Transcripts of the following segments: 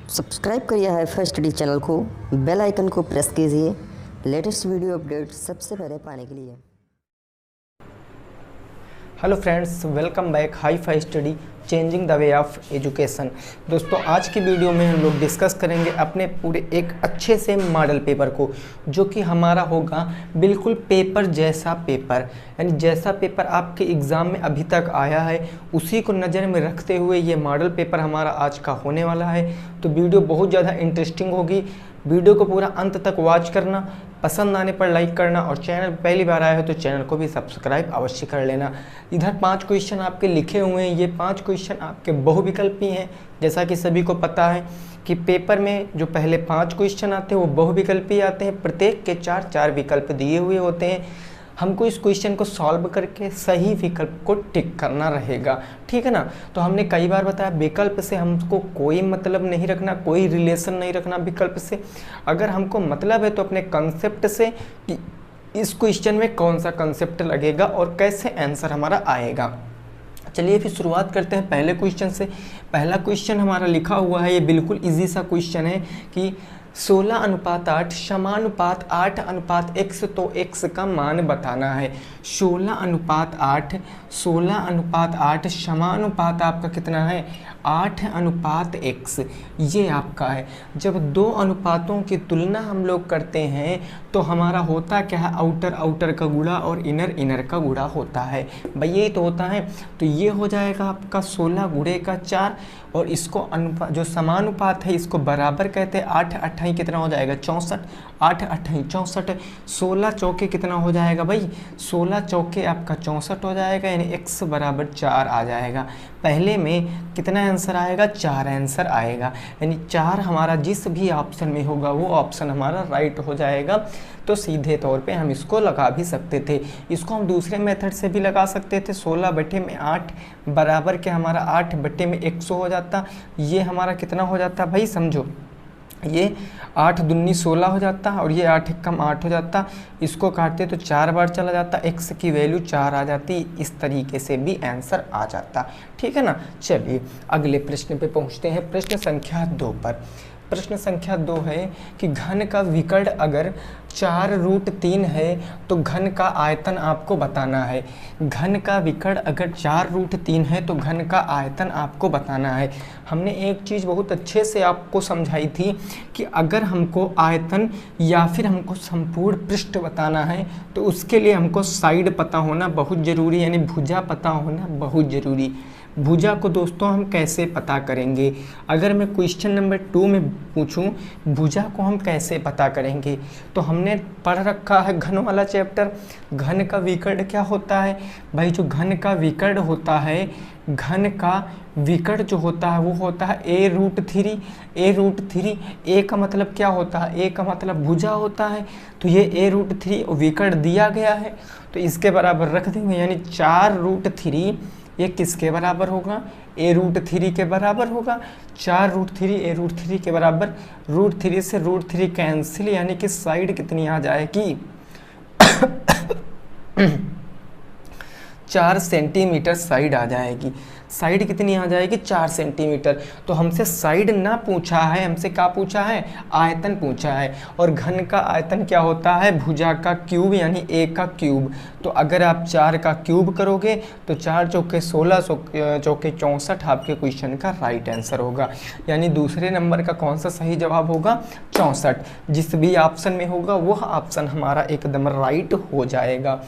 Subscribe करिए HiFi Study channel को, bell icon को प्रेस कीजिए लेटेस्ट वीडियो अपडेट सबसे पहले पाने के लिए। Hello friends, welcome back HiFi Study changing the way of education. दोस्तों, आज की वीडियो में हम लोग डिस्कस करेंगे अपने पूरे एक अच्छे से मॉडल पेपर को, जो कि हमारा होगा बिल्कुल पेपर जैसा पेपर, यानी जैसा पेपर आपके एग्ज़ाम में अभी तक आया है उसी को नज़र में रखते हुए ये मॉडल पेपर हमारा आज का होने वाला है। तो वीडियो बहुत ज़्यादा इंटरेस्टिंग होगी। वीडियो को पूरा अंत तक वॉच करना, पसंद आने पर लाइक करना और चैनल पहली बार आया हो तो चैनल को भी सब्सक्राइब अवश्य कर लेना। इधर 5 क्वेश्चन आपके लिखे हुए हैं। ये 5 क्वेश्चन आपके बहुविकल्पी हैं। जैसा कि सभी को पता है कि पेपर में जो पहले 5 क्वेश्चन आते हैं वो बहुविकल्पी आते हैं। प्रत्येक के 4-4 विकल्प दिए हुए होते हैं। हमको इस क्वेश्चन को सॉल्व करके सही विकल्प को टिक करना रहेगा, ठीक है ना। तो हमने कई बार बताया विकल्प से हमको कोई मतलब नहीं रखना, कोई रिलेशन नहीं रखना विकल्प से। अगर हमको मतलब है तो अपने कंसेप्ट से कि इस क्वेश्चन में कौन सा कंसेप्ट लगेगा और कैसे आंसर हमारा आएगा। चलिए फिर शुरुआत करते हैं पहले क्वेश्चन से। पहला क्वेश्चन हमारा लिखा हुआ है, ये बिल्कुल इजी सा क्वेश्चन है कि 16:8 समानुपात 8:x, तो x का मान बताना है। 16:8 समानुपात आपका कितना है 8:x, ये आपका है। जब दो अनुपातों की तुलना हम लोग करते हैं तो हमारा होता क्या है, आउटर आउटर का गुणा और इनर इनर का गुणा होता है। भाई यही तो होता है। तो ये हो जाएगा आपका 16 गुणे का 4, और इसको अनुपात जो समानुपात है इसको बराबर कहते हैं। 8 कितना हो जाएगा 64, 8 64, 16 चौके कितना हो जाएगा भाई 16 चौके आपका 64 हो जाएगा, यानी x बराबर 4 आ जाएगा। पहले में कितना आंसर आएगा 4 आंसर आएगा, यानी 4 हमारा जिस भी ऑप्शन में होगा वो ऑप्शन हमारा राइट हो जाएगा। तो सीधे तौर पे हम इसको लगा भी सकते थे। इसको हम दूसरे मेथड से भी लगा सकते थे। 16/8 बराबर के हमारा 8/100 हो जाता। ये हमारा कितना हो जाता भाई समझो, ये 8 दूनी 16 हो जाता और ये 8 कम 8 हो जाता। इसको काटते तो 4 बार चला जाता, x की वैल्यू 4 आ जाती। इस तरीके से भी आंसर आ जाता, ठीक है ना। चलिए अगले प्रश्न पे पहुंचते हैं। प्रश्न संख्या 2 पर। प्रश्न संख्या 2 है कि घन का विकर्ण अगर 4√3 है तो घन का आयतन आपको बताना है। घन का विकर्ण अगर 4√3 है तो घन का आयतन आपको बताना है। हमने एक चीज़ बहुत अच्छे से आपको समझाई थी कि अगर हमको आयतन या फिर हमको संपूर्ण पृष्ठ बताना है तो उसके लिए हमको साइड पता होना बहुत ज़रूरी, यानी भुजा पता होना बहुत ज़रूरी। भुजा को दोस्तों हम कैसे पता करेंगे, अगर मैं क्वेश्चन नंबर 2 में पूछूं भुजा को हम कैसे पता करेंगे, तो हमने पढ़ रखा है घन वाला चैप्टर। घन का विकर्ण क्या होता है भाई, जो घन का विकर्ण होता है, घन का विकर्ण जो होता है वो होता है a√3। a√3, a का मतलब क्या होता है, a का मतलब भुजा होता है। तो ये a√3 विकर्ण दिया गया है तो इसके बराबर रख देंगे, यानी 4√3 ये किसके बराबर होगा, a√3 के बराबर होगा। 4√3 a√3 के बराबर, √3 से √3 कैंसिल, यानी कि साइड कितनी आ जाएगी 4 सेंटीमीटर साइड आ जाएगी। साइड कितनी आ जाएगी 4 सेंटीमीटर। तो हमसे साइड ना पूछा है, हमसे क्या पूछा है, आयतन पूछा है। और घन का आयतन क्या होता है, भुजा का क्यूब, यानी a का क्यूब। तो अगर आप 4 का क्यूब करोगे तो 4 चौके 16, चौके 64 आपके क्वेश्चन का राइट आंसर होगा। यानी दूसरे नंबर का कौन सा सही जवाब होगा 64। जिस भी ऑप्शन में होगा वह ऑप्शन हमारा एकदम राइट हो जाएगा।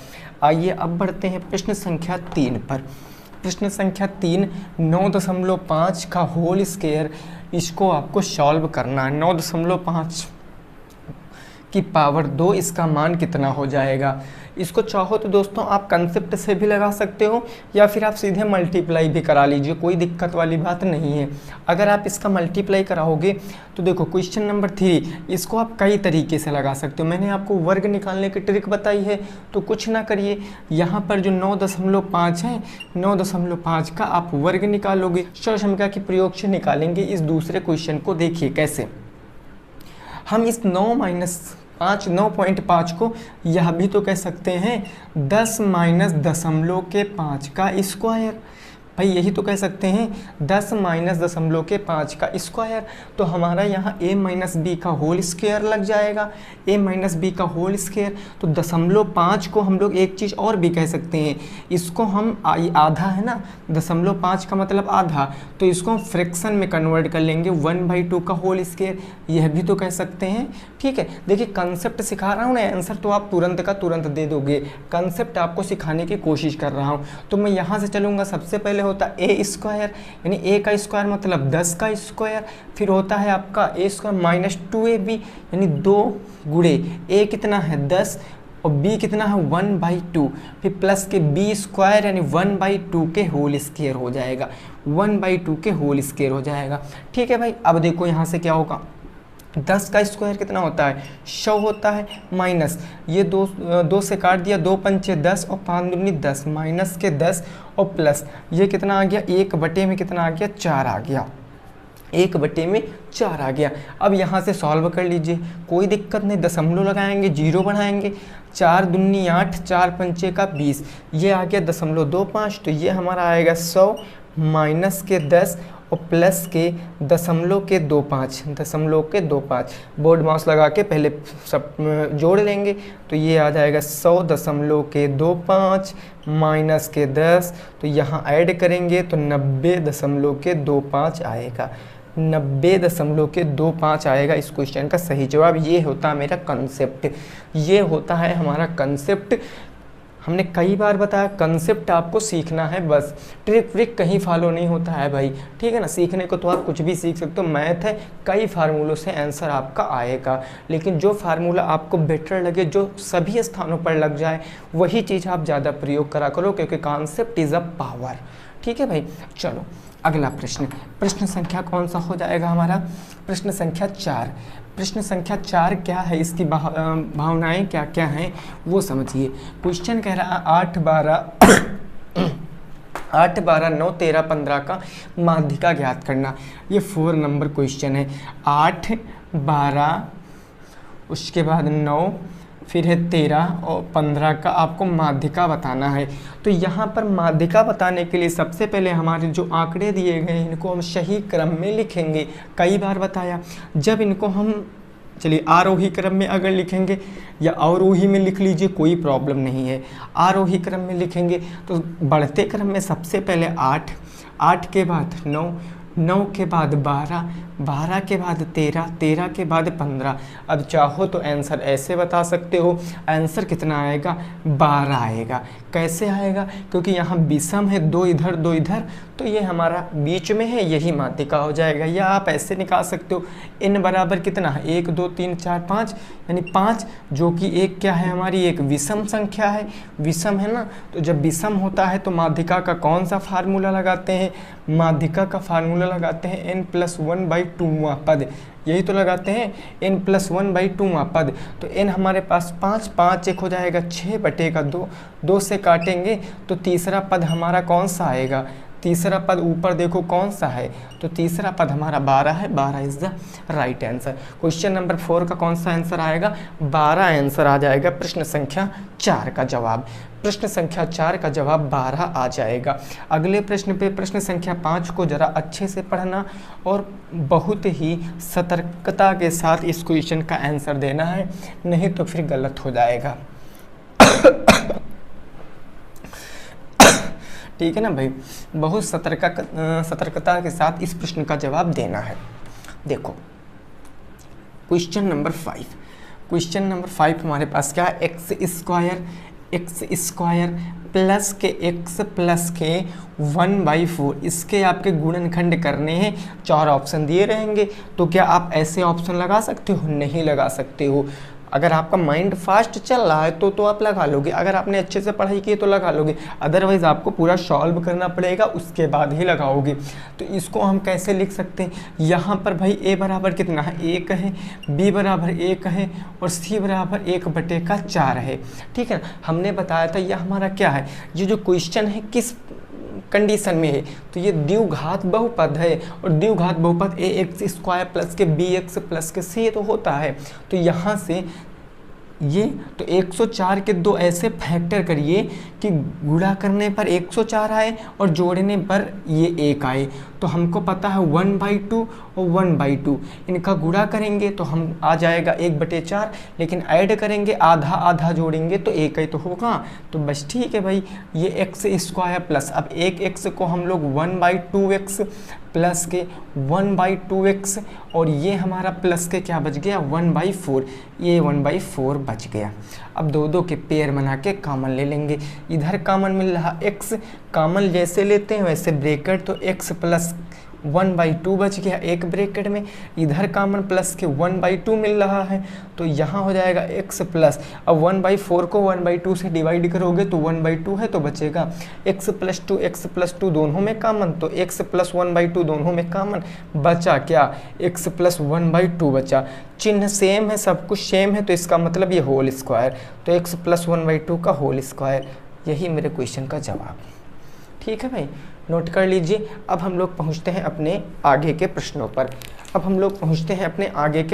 आइए अब बढ़ते हैं प्रश्न संख्या 3 पर। प्रश्न संख्या 3, 9.5 का होल स्क्वायर, इसको आपको सॉल्व करना है। 9.5 की पावर 2 इसका मान कितना हो जाएगा। इसको चाहो तो दोस्तों आप कंसेप्ट से भी लगा सकते हो या फिर आप सीधे मल्टीप्लाई भी करा लीजिए, कोई दिक्कत वाली बात नहीं है। अगर आप इसका मल्टीप्लाई कराओगे तो देखो क्वेश्चन नंबर 3, इसको आप कई तरीके से लगा सकते हो। मैंने आपको वर्ग निकालने की ट्रिक बताई है, तो कुछ ना करिए, यहाँ पर जो 9.5 है 9.5 का आप वर्ग निकालोगे। क्षमता की प्रयोग से निकालेंगे इस दूसरे क्वेश्चन को। देखिए कैसे हम इस 9.5 को यह भी तो कह सकते हैं 10 - 0.5 का स्क्वायर। भाई यही तो कह सकते हैं 10 माइनस दशमलव के 5 का स्क्वायर। तो हमारा यहाँ a माइनस बी का होल स्क्वायर लग जाएगा, a माइनस बी का होल स्क्वायर। तो 0.5 को हम लोग एक चीज़ और भी कह सकते हैं, इसको हम आधा है ना, 0.5 का मतलब आधा, तो इसको हम फ्रैक्शन में कन्वर्ट कर लेंगे 1/2 का होल स्क्वायर, यह भी तो कह सकते हैं। ठीक है, देखिए कंसेप्ट सिखा रहा हूँ ना, आंसर तो आप तुरंत का तुरंत दे दोगे, कंसेप्ट आपको सिखाने की कोशिश कर रहा हूँ। तो मैं यहाँ से चलूँगा, सबसे पहले होता a स्क्वायर, यानी a का स्क्वायर मतलब 10 का स्क्वायर, फिर होता है आपका a स्क्वायर माइनस 2ab, यानी 2 गुणे a कितना है 10 और b कितना है 1/2, फिर प्लस के b स्क्वायर यानी 1/2 के होल स्क्वायर हो जाएगा, 1/2 के होल स्क्वायर हो जाएगा। ठीक है भाई, अब देखो यहाँ से क्या होगा, 10 का स्क्वायर कितना होता है 100 होता है, माइनस ये दो से काट दिया, 2 पंचे 10 और 5 दूनी 10, माइनस के 10 और प्लस ये कितना आ गया 1/में कितना आ गया 4 आ गया, 1/4 आ गया। अब यहाँ से सॉल्व कर लीजिए, कोई दिक्कत नहीं, दशमलव लगाएंगे, जीरो बढ़ाएंगे, 4 दूनी 8, 4 पंचे का 20, ये आ गया 0.25, तो ये हमारा आएगा 100 माइनस के 10 और प्लस के 0.25 बोर्ड माउस लगा के पहले सब जोड़ लेंगे, तो ये आ जाएगा 100.25 माइनस के 10, तो यहाँ ऐड करेंगे तो 90.25 आएगा, 90.25 आएगा इस क्वेश्चन का सही जवाब। ये होता है मेरा कंसेप्ट, ये होता है हमारा कंसेप्ट। हमने कई बार बताया कंसेप्ट आपको सीखना है, बस ट्रिक व्रिक कहीं फॉलो नहीं होता है भाई, ठीक है ना। सीखने को तो आप कुछ भी सीख सकते हो, मैथ है, कई फार्मूलों से आंसर आपका आएगा, लेकिन जो फार्मूला आपको बेटर लगे, जो सभी स्थानों पर लग जाए, वही चीज़ आप ज़्यादा प्रयोग करा करो, क्योंकि कॉन्सेप्ट इज़ अ पावर। ठीक है भाई, चलो अगला प्रश्न, प्रश्न संख्या कौन सा हो जाएगा हमारा, प्रश्न संख्या 4। प्रश्न संख्या 4 क्या है, इसकी भावनाएं क्या क्या हैं वो समझिए। क्वेश्चन कह रहा है 8, 12, 9, 13, 15 का माध्यिका ज्ञात करना। ये 4 नंबर क्वेश्चन है। 8, 12, उसके बाद 9, फिर है 13 और 15 का आपको माध्यिका बताना है। तो यहाँ पर माध्यिका बताने के लिए सबसे पहले हमारे जो आंकड़े दिए गए हैं इनको हम सही क्रम में लिखेंगे। कई बार बताया, जब इनको हम चलिए आरोही क्रम में अगर लिखेंगे या अवरोही में लिख लीजिए, कोई प्रॉब्लम नहीं है। आरोही क्रम में लिखेंगे तो बढ़ते क्रम में सबसे पहले 8, 8 के बाद 9, 9 के बाद 12, 12 के बाद 13, 13 के बाद 15। अब चाहो तो आंसर ऐसे बता सकते हो, आंसर कितना आएगा 12 आएगा। कैसे आएगा, क्योंकि यहाँ विषम है, 2 इधर 2 इधर, तो ये हमारा बीच में है, यही माध्यिका हो जाएगा। या आप ऐसे निकाल सकते हो, n बराबर कितना है 1, 2, 3, 4, 5, यानी 5, जो कि एक क्या है हमारी एक विषम संख्या है, विषम है ना। तो जब विषम होता है तो माध्यिका का कौन सा फार्मूला लगाते हैं, माध्यिका का फार्मूला लगाते हैं n+1/2वां पद, यही तो लगाते हैं n+1/2वां पद। तो n हमारे पास 5, 5 एक हो जाएगा 6/2, 2 से काटेंगे तो तीसरा पद हमारा कौन सा आएगा, तीसरा पद ऊपर देखो कौन सा है, तो तीसरा पद हमारा 12 है, 12 is the right answer. Question number 4 का कौन सा आंसर आएगा, 12 आंसर आ जाएगा प्रश्न संख्या 4 का जवाब। प्रश्न संख्या 4 का जवाब 12 आ जाएगा। अगले प्रश्न पे प्रश्न संख्या 5 को जरा अच्छे से पढ़ना और बहुत ही सतर्कता के साथ इस क्वेश्चन का आंसर देना है, नहीं तो फिर गलत हो जाएगा। ठीक है ना भाई, बहुत सतर्कता के साथ इस प्रश्न का जवाब देना है। देखो क्वेश्चन नंबर 5, क्वेश्चन नंबर 5 हमारे पास क्या है, एक्स स्क्वायर प्लस के x प्लस के 1/4, इसके आपके गुणनखंड करने हैं। 4 ऑप्शन दिए रहेंगे, तो क्या आप ऐसे ऑप्शन लगा सकते हो, नहीं लगा सकते हो। अगर आपका माइंड फास्ट चल रहा है तो आप लगा लोगे, अगर आपने अच्छे से पढ़ाई की तो लगा लोगे, अदरवाइज़ आपको पूरा सॉल्व करना पड़ेगा, उसके बाद ही लगाओगे। तो इसको हम कैसे लिख सकते हैं, यहाँ पर भाई a बराबर कितना है 1 है, b बराबर 1 है और c बराबर 1/4 है। ठीक है, हमने बताया था यह हमारा क्या है, ये जो क्वेश्चन है किस कंडीशन में है, तो ये द्विघात बहुपद है, और द्विघात बहुपद ax स्क्वायर प्लस के bx प्लस के c तो होता है। तो यहाँ से ये तो 104 के दो ऐसे फैक्टर करिए कि गुणा करने पर 104 आए और जोड़ने पर ये 1 आए। तो हमको पता है 1/2 और 1/2, इनका गुणा करेंगे तो हम आ जाएगा 1/4, लेकिन ऐड करेंगे आधा आधा जोड़ेंगे तो 1 ही तो होगा। तो बस ठीक है भाई, ये x² प्लस, अब एक x को हम लोग 1/2x प्लस के 1/2x, और ये हमारा प्लस के क्या बच गया 1/4, ये 1/4 बच गया। अब दो के पेयर बना के कॉमन ले लेंगे। इधर कॉमन मिल रहा x, कॉमन जैसे लेते हैं वैसे ब्रैकेट, तो x प्लस 1/2 बच गया एक ब्रैकेट में। इधर कॉमन प्लस के 1/2 मिल रहा है, तो यहाँ हो जाएगा x प्लस, अब 1/4 को 1/2 से डिवाइड करोगे तो 1/2 है तो बचेगा x प्लस 2 दोनों में कॉमन, तो x प्लस 1/2 दोनों में कॉमन, बचा क्या x प्लस 1/2 बचा। चिन्ह सेम है, सब कुछ सेम है, तो इसका मतलब ये होल स्क्वायर, तो x प्लस 1/2 का होल स्क्वायर, यही मेरे क्वेश्चन का जवाब। ठीक है भाई, नोट कर लीजिए। अब हम लोग पहुंचते हैं अपने आगे के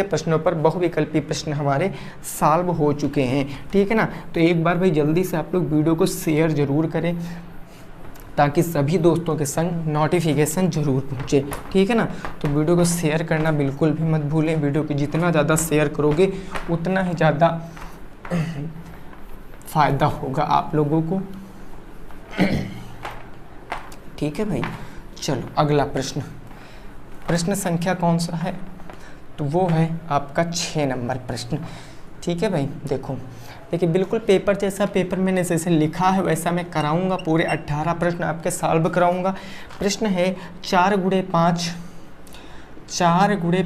प्रश्नों पर। बहुविकल्पी प्रश्न हमारे सॉल्व हो चुके हैं, ठीक है ना। तो एक बार भाई जल्दी से आप लोग वीडियो को शेयर जरूर करें ताकि सभी दोस्तों के संग नोटिफिकेशन जरूर पहुँचे, ठीक है ना। तो वीडियो को शेयर करना बिल्कुल भी मत भूलें। वीडियो को जितना ज़्यादा शेयर करोगे उतना ही ज़्यादा फ़ायदा होगा आप लोगों को, ठीक है भाई। चलो अगला प्रश्न संख्या कौन सा है, तो वो है आपका 6 नंबर प्रश्न, ठीक है भाई। देखिए बिल्कुल पेपर जैसा, पेपर मैंने जैसे लिखा है वैसा मैं कराऊंगा, पूरे 18 प्रश्न आपके सॉल्व कराऊंगा। प्रश्न है 4 ×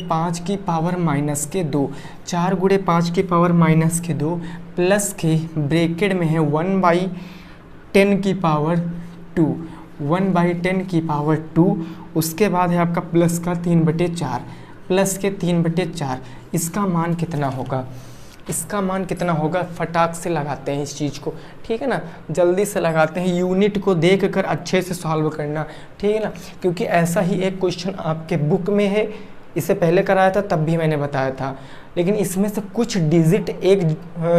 5 की पावर -2, 4 × 5 की पावर -2 प्लस के ब्रैकेट में है 1/10 की पावर 2, 1/10 की पावर 2, उसके बाद है आपका प्लस का 3/4, प्लस के 3/4। इसका मान कितना होगा, फटाक से लगाते हैं इस चीज़ को, ठीक है ना, जल्दी से लगाते हैं। यूनिट को देखकर अच्छे से सॉल्व करना, ठीक है ना, क्योंकि ऐसा ही एक क्वेश्चन आपके बुक में है, इससे पहले कराया था तब भी मैंने बताया था, लेकिन इसमें से कुछ डिजिट, एक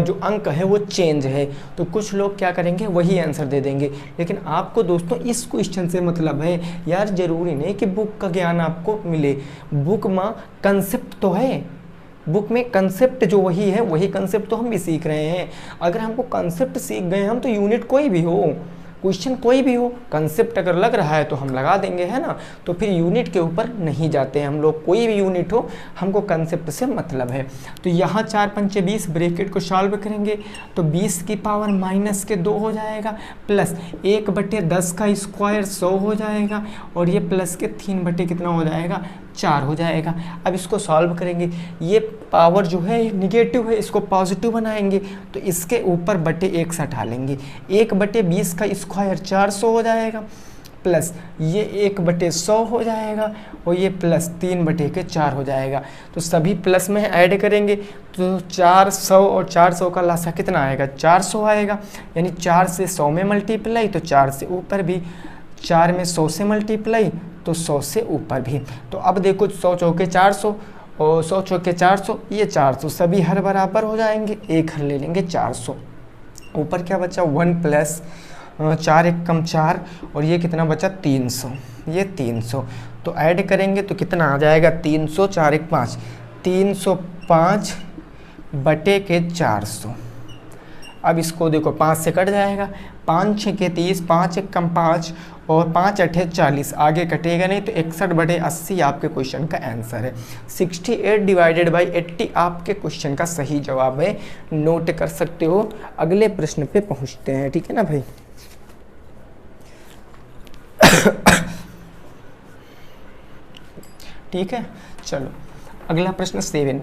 जो अंक है वो चेंज है, तो कुछ लोग क्या करेंगे वही आंसर दे देंगे। लेकिन आपको दोस्तों इस क्वेश्चन से मतलब है यार, ज़रूरी नहीं कि बुक का ज्ञान आपको मिले, बुक में कंसेप्ट तो है, बुक में कंसेप्ट जो वही है वही कंसेप्ट तो हम भी सीख रहे हैं। अगर हमको कंसेप्ट सीख गए हम, तो यूनिट कोई भी हो, क्वेश्चन कोई भी हो, कंसेप्ट अगर लग रहा है तो हम लगा देंगे, है ना। तो फिर यूनिट के ऊपर नहीं जाते हैं हम लोग, कोई भी यूनिट हो हमको कंसेप्ट से मतलब है। तो यहाँ 4 × 5 = 20 ब्रैकेट को सॉल्व करेंगे तो 20 की पावर -2 हो जाएगा, प्लस 1/10 का स्क्वायर 100 हो जाएगा, और ये प्लस के 3 कितना हो जाएगा 4 हो जाएगा। अब इसको सॉल्व करेंगे, ये पावर जो है निगेटिव है, इसको पॉजिटिव बनाएंगे, तो इसके ऊपर /1 हटा लेंगे, 1/20 का स्क्वायर 400 हो जाएगा, प्लस ये 1/100 हो जाएगा, और ये प्लस 3/4 हो जाएगा। तो सभी प्लस में ऐड करेंगे तो 400 और 400 का लासा कितना आएगा 400 आएगा, यानी 4 से 100 में मल्टीप्लाई, तो 4 से ऊपर भी, 4 में 100 से मल्टीप्लाई तो 100 से ऊपर भी। तो अब देखो 100 × 400 और 100 × 400, ये 400 सभी हर बराबर हो जाएंगे, एक हर ले लेंगे 400। ऊपर क्या बचा 1 + 4 × 1 = 4, और ये कितना बचा 300, ये 300। तो ऐड करेंगे तो कितना आ जाएगा 300, 4 × 1 = 5, 305/400। अब इसको देखो 5 से कट जाएगा, 5 × 6 = 30, 5 × 1 = 5, और 5 × 8 = 40, आगे कटेगा नहीं, तो 61/80 आपके क्वेश्चन का आंसर है। 68/80 आपके क्वेश्चन का सही जवाब है, नोट कर सकते हो। अगले प्रश्न पे पहुंचते हैं, ठीक है ना भाई। ठीक है, चलो अगला प्रश्न 7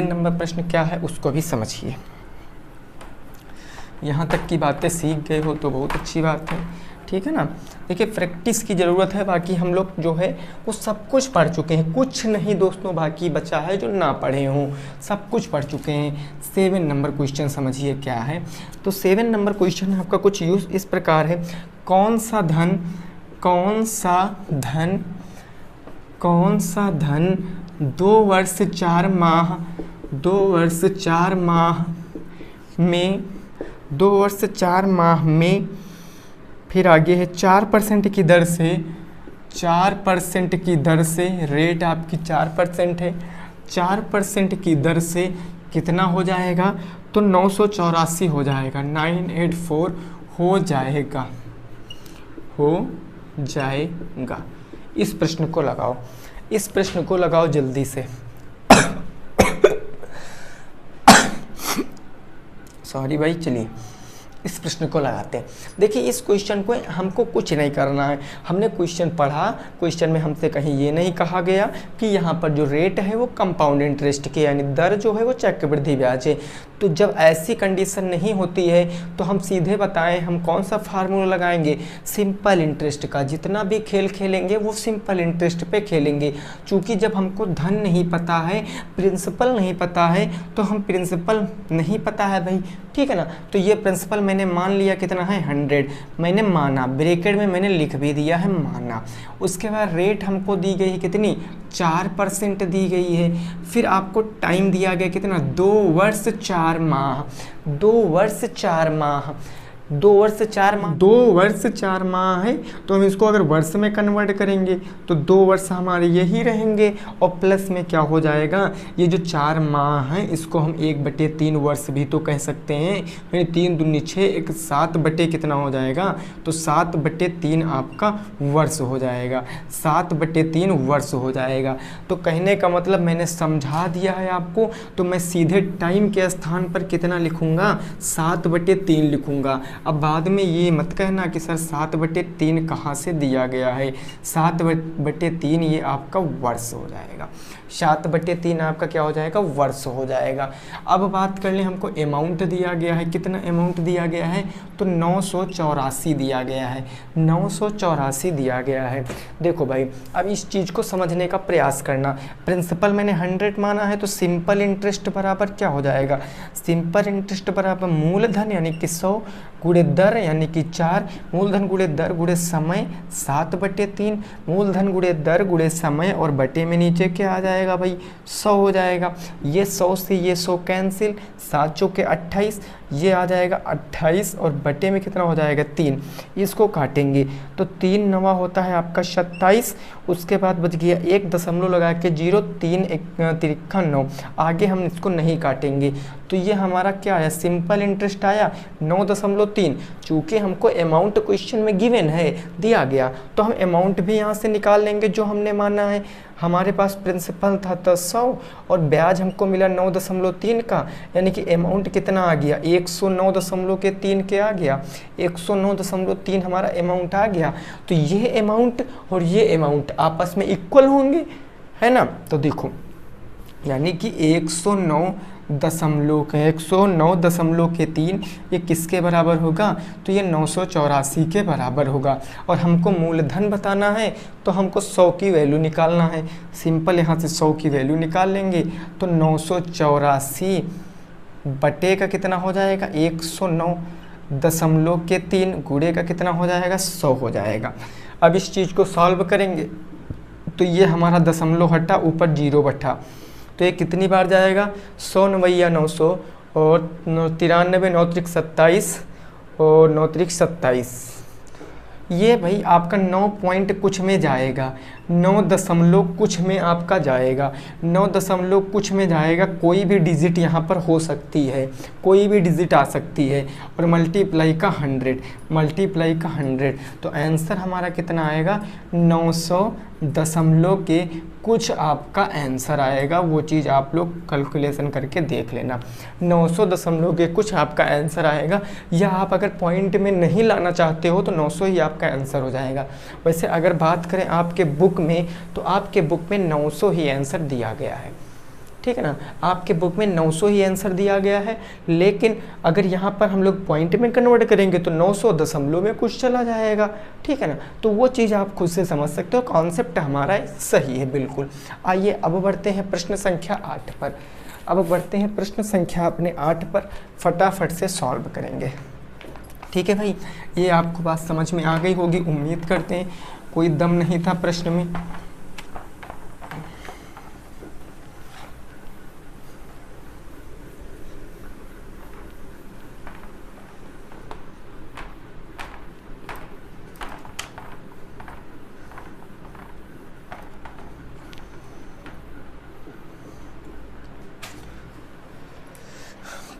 नंबर प्रश्न क्या है उसको भी समझिए। यहाँ तक की बातें सीख गए हो तो बहुत अच्छी बात है, ठीक है ना। देखिए प्रैक्टिस की ज़रूरत है, बाकी हम लोग जो है वो सब कुछ पढ़ चुके हैं, कुछ नहीं दोस्तों बाकी बचा है जो ना पढ़े हों, सब कुछ पढ़ चुके हैं। 7 नंबर क्वेश्चन समझिए क्या है। तो 7 नंबर क्वेश्चन आपका कुछ यूज़ इस प्रकार है, कौन सा धन 2 वर्ष 4 माह 2 वर्ष 4 माह में 2 वर्ष 4 माह में, फिर आगे है 4% की दर से, 4% की दर से, रेट आपकी 4% है, 4% की दर से कितना हो जाएगा, तो 984 हो जाएगा, 984 हो जाएगा, हो जाएगा। इस प्रश्न को लगाओ, इस प्रश्न को लगाओ जल्दी से। सॉरी भाई, चलिए इस प्रश्न को लगाते हैं। देखिए इस क्वेश्चन को हमको कुछ नहीं करना है, हमने क्वेश्चन पढ़ा, क्वेश्चन में हमसे कहीं ये नहीं कहा गया कि यहाँ पर जो रेट है वो कंपाउंड इंटरेस्ट के, यानी दर जो है वो चक्रवृद्धि ब्याज है। तो जब ऐसी कंडीशन नहीं होती है तो हम सीधे बताएं हम कौन सा फार्मूला लगाएंगे, सिंपल इंटरेस्ट का। जितना भी खेल खेलेंगे वो सिंपल इंटरेस्ट पे खेलेंगे। चूँकि जब हमको धन नहीं पता है, प्रिंसिपल नहीं पता है, तो हम प्रिंसिपल नहीं पता है भाई, ठीक है ना। तो ये प्रिंसिपल मैंने मान लिया कितना है 100, मैंने माना, ब्रैकेट में मैंने लिख भी दिया है माना। उसके बाद रेट हमको दी गई है कितनी, 4% दी गई है। फिर आपको टाइम दिया गया कितना, 2 वर्ष 4 माह, 2 वर्ष 4 माह, 2 वर्ष 4 माह, 2 वर्ष 4 माह है। तो हम इसको अगर वर्ष में कन्वर्ट करेंगे तो 2 वर्ष हमारे यही रहेंगे, और प्लस में क्या हो जाएगा, ये जो 4 माह है इसको हम 1/3 वर्ष भी तो कह सकते हैं। यानी 3 दूनी 6, एक 7 बटे कितना हो जाएगा, तो 7/3 आपका वर्ष हो जाएगा, 7/3 वर्ष हो जाएगा। तो कहने का मतलब मैंने समझा दिया है आपको, तो मैं सीधे टाइम के स्थान पर कितना लिखूंगा, 7/3 लिखूंगा। अब बाद में ये मत कहना कि सर 7/3 कहाँ से दिया गया है, 7/3 ये आपका वर्ष हो जाएगा, 7/3 आपका क्या हो जाएगा, वर्ष हो जाएगा। अब बात कर लें, हमको अमाउंट दिया गया है, कितना अमाउंट दिया गया है, तो 984 दिया गया है, 984 दिया गया है। देखो भाई अब इस चीज़ को समझने का प्रयास करना। प्रिंसिपल मैंने 100 माना है, तो सिंपल इंटरेस्ट बराबर क्या हो जाएगा, सिंपल इंटरेस्ट बराबर मूलधन यानी कि 100 गुणे दर यानी कि 4, मूलधन गुणे दर गुणे समय 7/3, मूलधन गुणे दर गुणे समय, और बटे में नीचे क्या आ जाएगा भाई, 100 हो जाएगा। ये 100 से ये 100 कैंसिल, 7 चौके 28, ये आ जाएगा 28, और बटे में कितना हो जाएगा 3, इसको काटेंगे तो 3 नवा होता है आपका 27। उसके बाद बच गया 1 दशमलव लगा के 0, 3 तिरखा 9, आगे हम इसको नहीं काटेंगे। तो ये हमारा क्या आया, सिंपल इंटरेस्ट आया 9.3। चूँकि हमको अमाउंट क्वेश्चन में गिवन है, दिया गया, तो हम अमाउंट भी यहाँ से निकाल लेंगे जो हमने माना है। हमारे पास प्रिंसिपल था तो 100 और ब्याज हमको मिला 9.3 का, यानी कि अमाउंट कितना आ गया, 109.3 के आ गया, 109.3 हमारा अमाउंट आ गया। तो ये अमाउंट और ये अमाउंट आपस में इक्वल होंगे, है ना। तो देखो यानी कि 109.3 ये किसके बराबर होगा, तो ये 984 के बराबर होगा। और हमको मूलधन बताना है तो हमको 100 की वैल्यू निकालना है। सिंपल यहाँ से 100 की वैल्यू निकाल लेंगे तो 984 बटे का कितना हो जाएगा, 109.3 गुणे का कितना हो जाएगा, 100 हो जाएगा। अब इस चीज़ को सॉल्व करेंगे तो ये हमारा दशमलव हटा, ऊपर 0 बैठा, तो ये कितनी बार जाएगा, 100 9 900 और 93 9 27 और 9 27। ये भाई आपका 9 पॉइंट कुछ में जाएगा, 9 दशमलव कुछ में आपका जाएगा, 9 दशमलव कुछ में जाएगा। कोई भी डिजिट यहाँ पर हो सकती है, कोई भी डिजिट आ सकती है, और मल्टीप्लाई का 100, मल्टीप्लाई का 100, तो आंसर हमारा कितना आएगा, 900 दशमलव के कुछ आपका आंसर आएगा। वो चीज़ आप लोग कैलकुलेशन करके देख लेना, 900 दशमलव के कुछ आपका आंसर आएगा। या आप अगर पॉइंट में नहीं लाना चाहते हो तो 900 ही आपका आंसर हो जाएगा। वैसे अगर बात करें आपके बुक में, तो आपके बुक में 900 ही आंसर दिया गया है, ठीक है ना, आपके बुक में 900 ही आंसर दिया गया है। लेकिन अगर यहाँ पर हम लोग पॉइंट में कन्वर्ट करेंगे तो 900 दशमलव में कुछ चला जाएगा, ठीक है ना। तो वो चीज़ आप खुद से समझ सकते हो, कॉन्सेप्ट हमारा सही है बिल्कुल। आइए अब बढ़ते हैं प्रश्न संख्या 8 पर। अब बढ़ते हैं प्रश्न संख्या अपने 8 पर, फटाफट से सॉल्व करेंगे, ठीक है भाई। ये आपको बात समझ में आ गई होगी, उम्मीद करते हैं, कोई दम नहीं था प्रश्न में।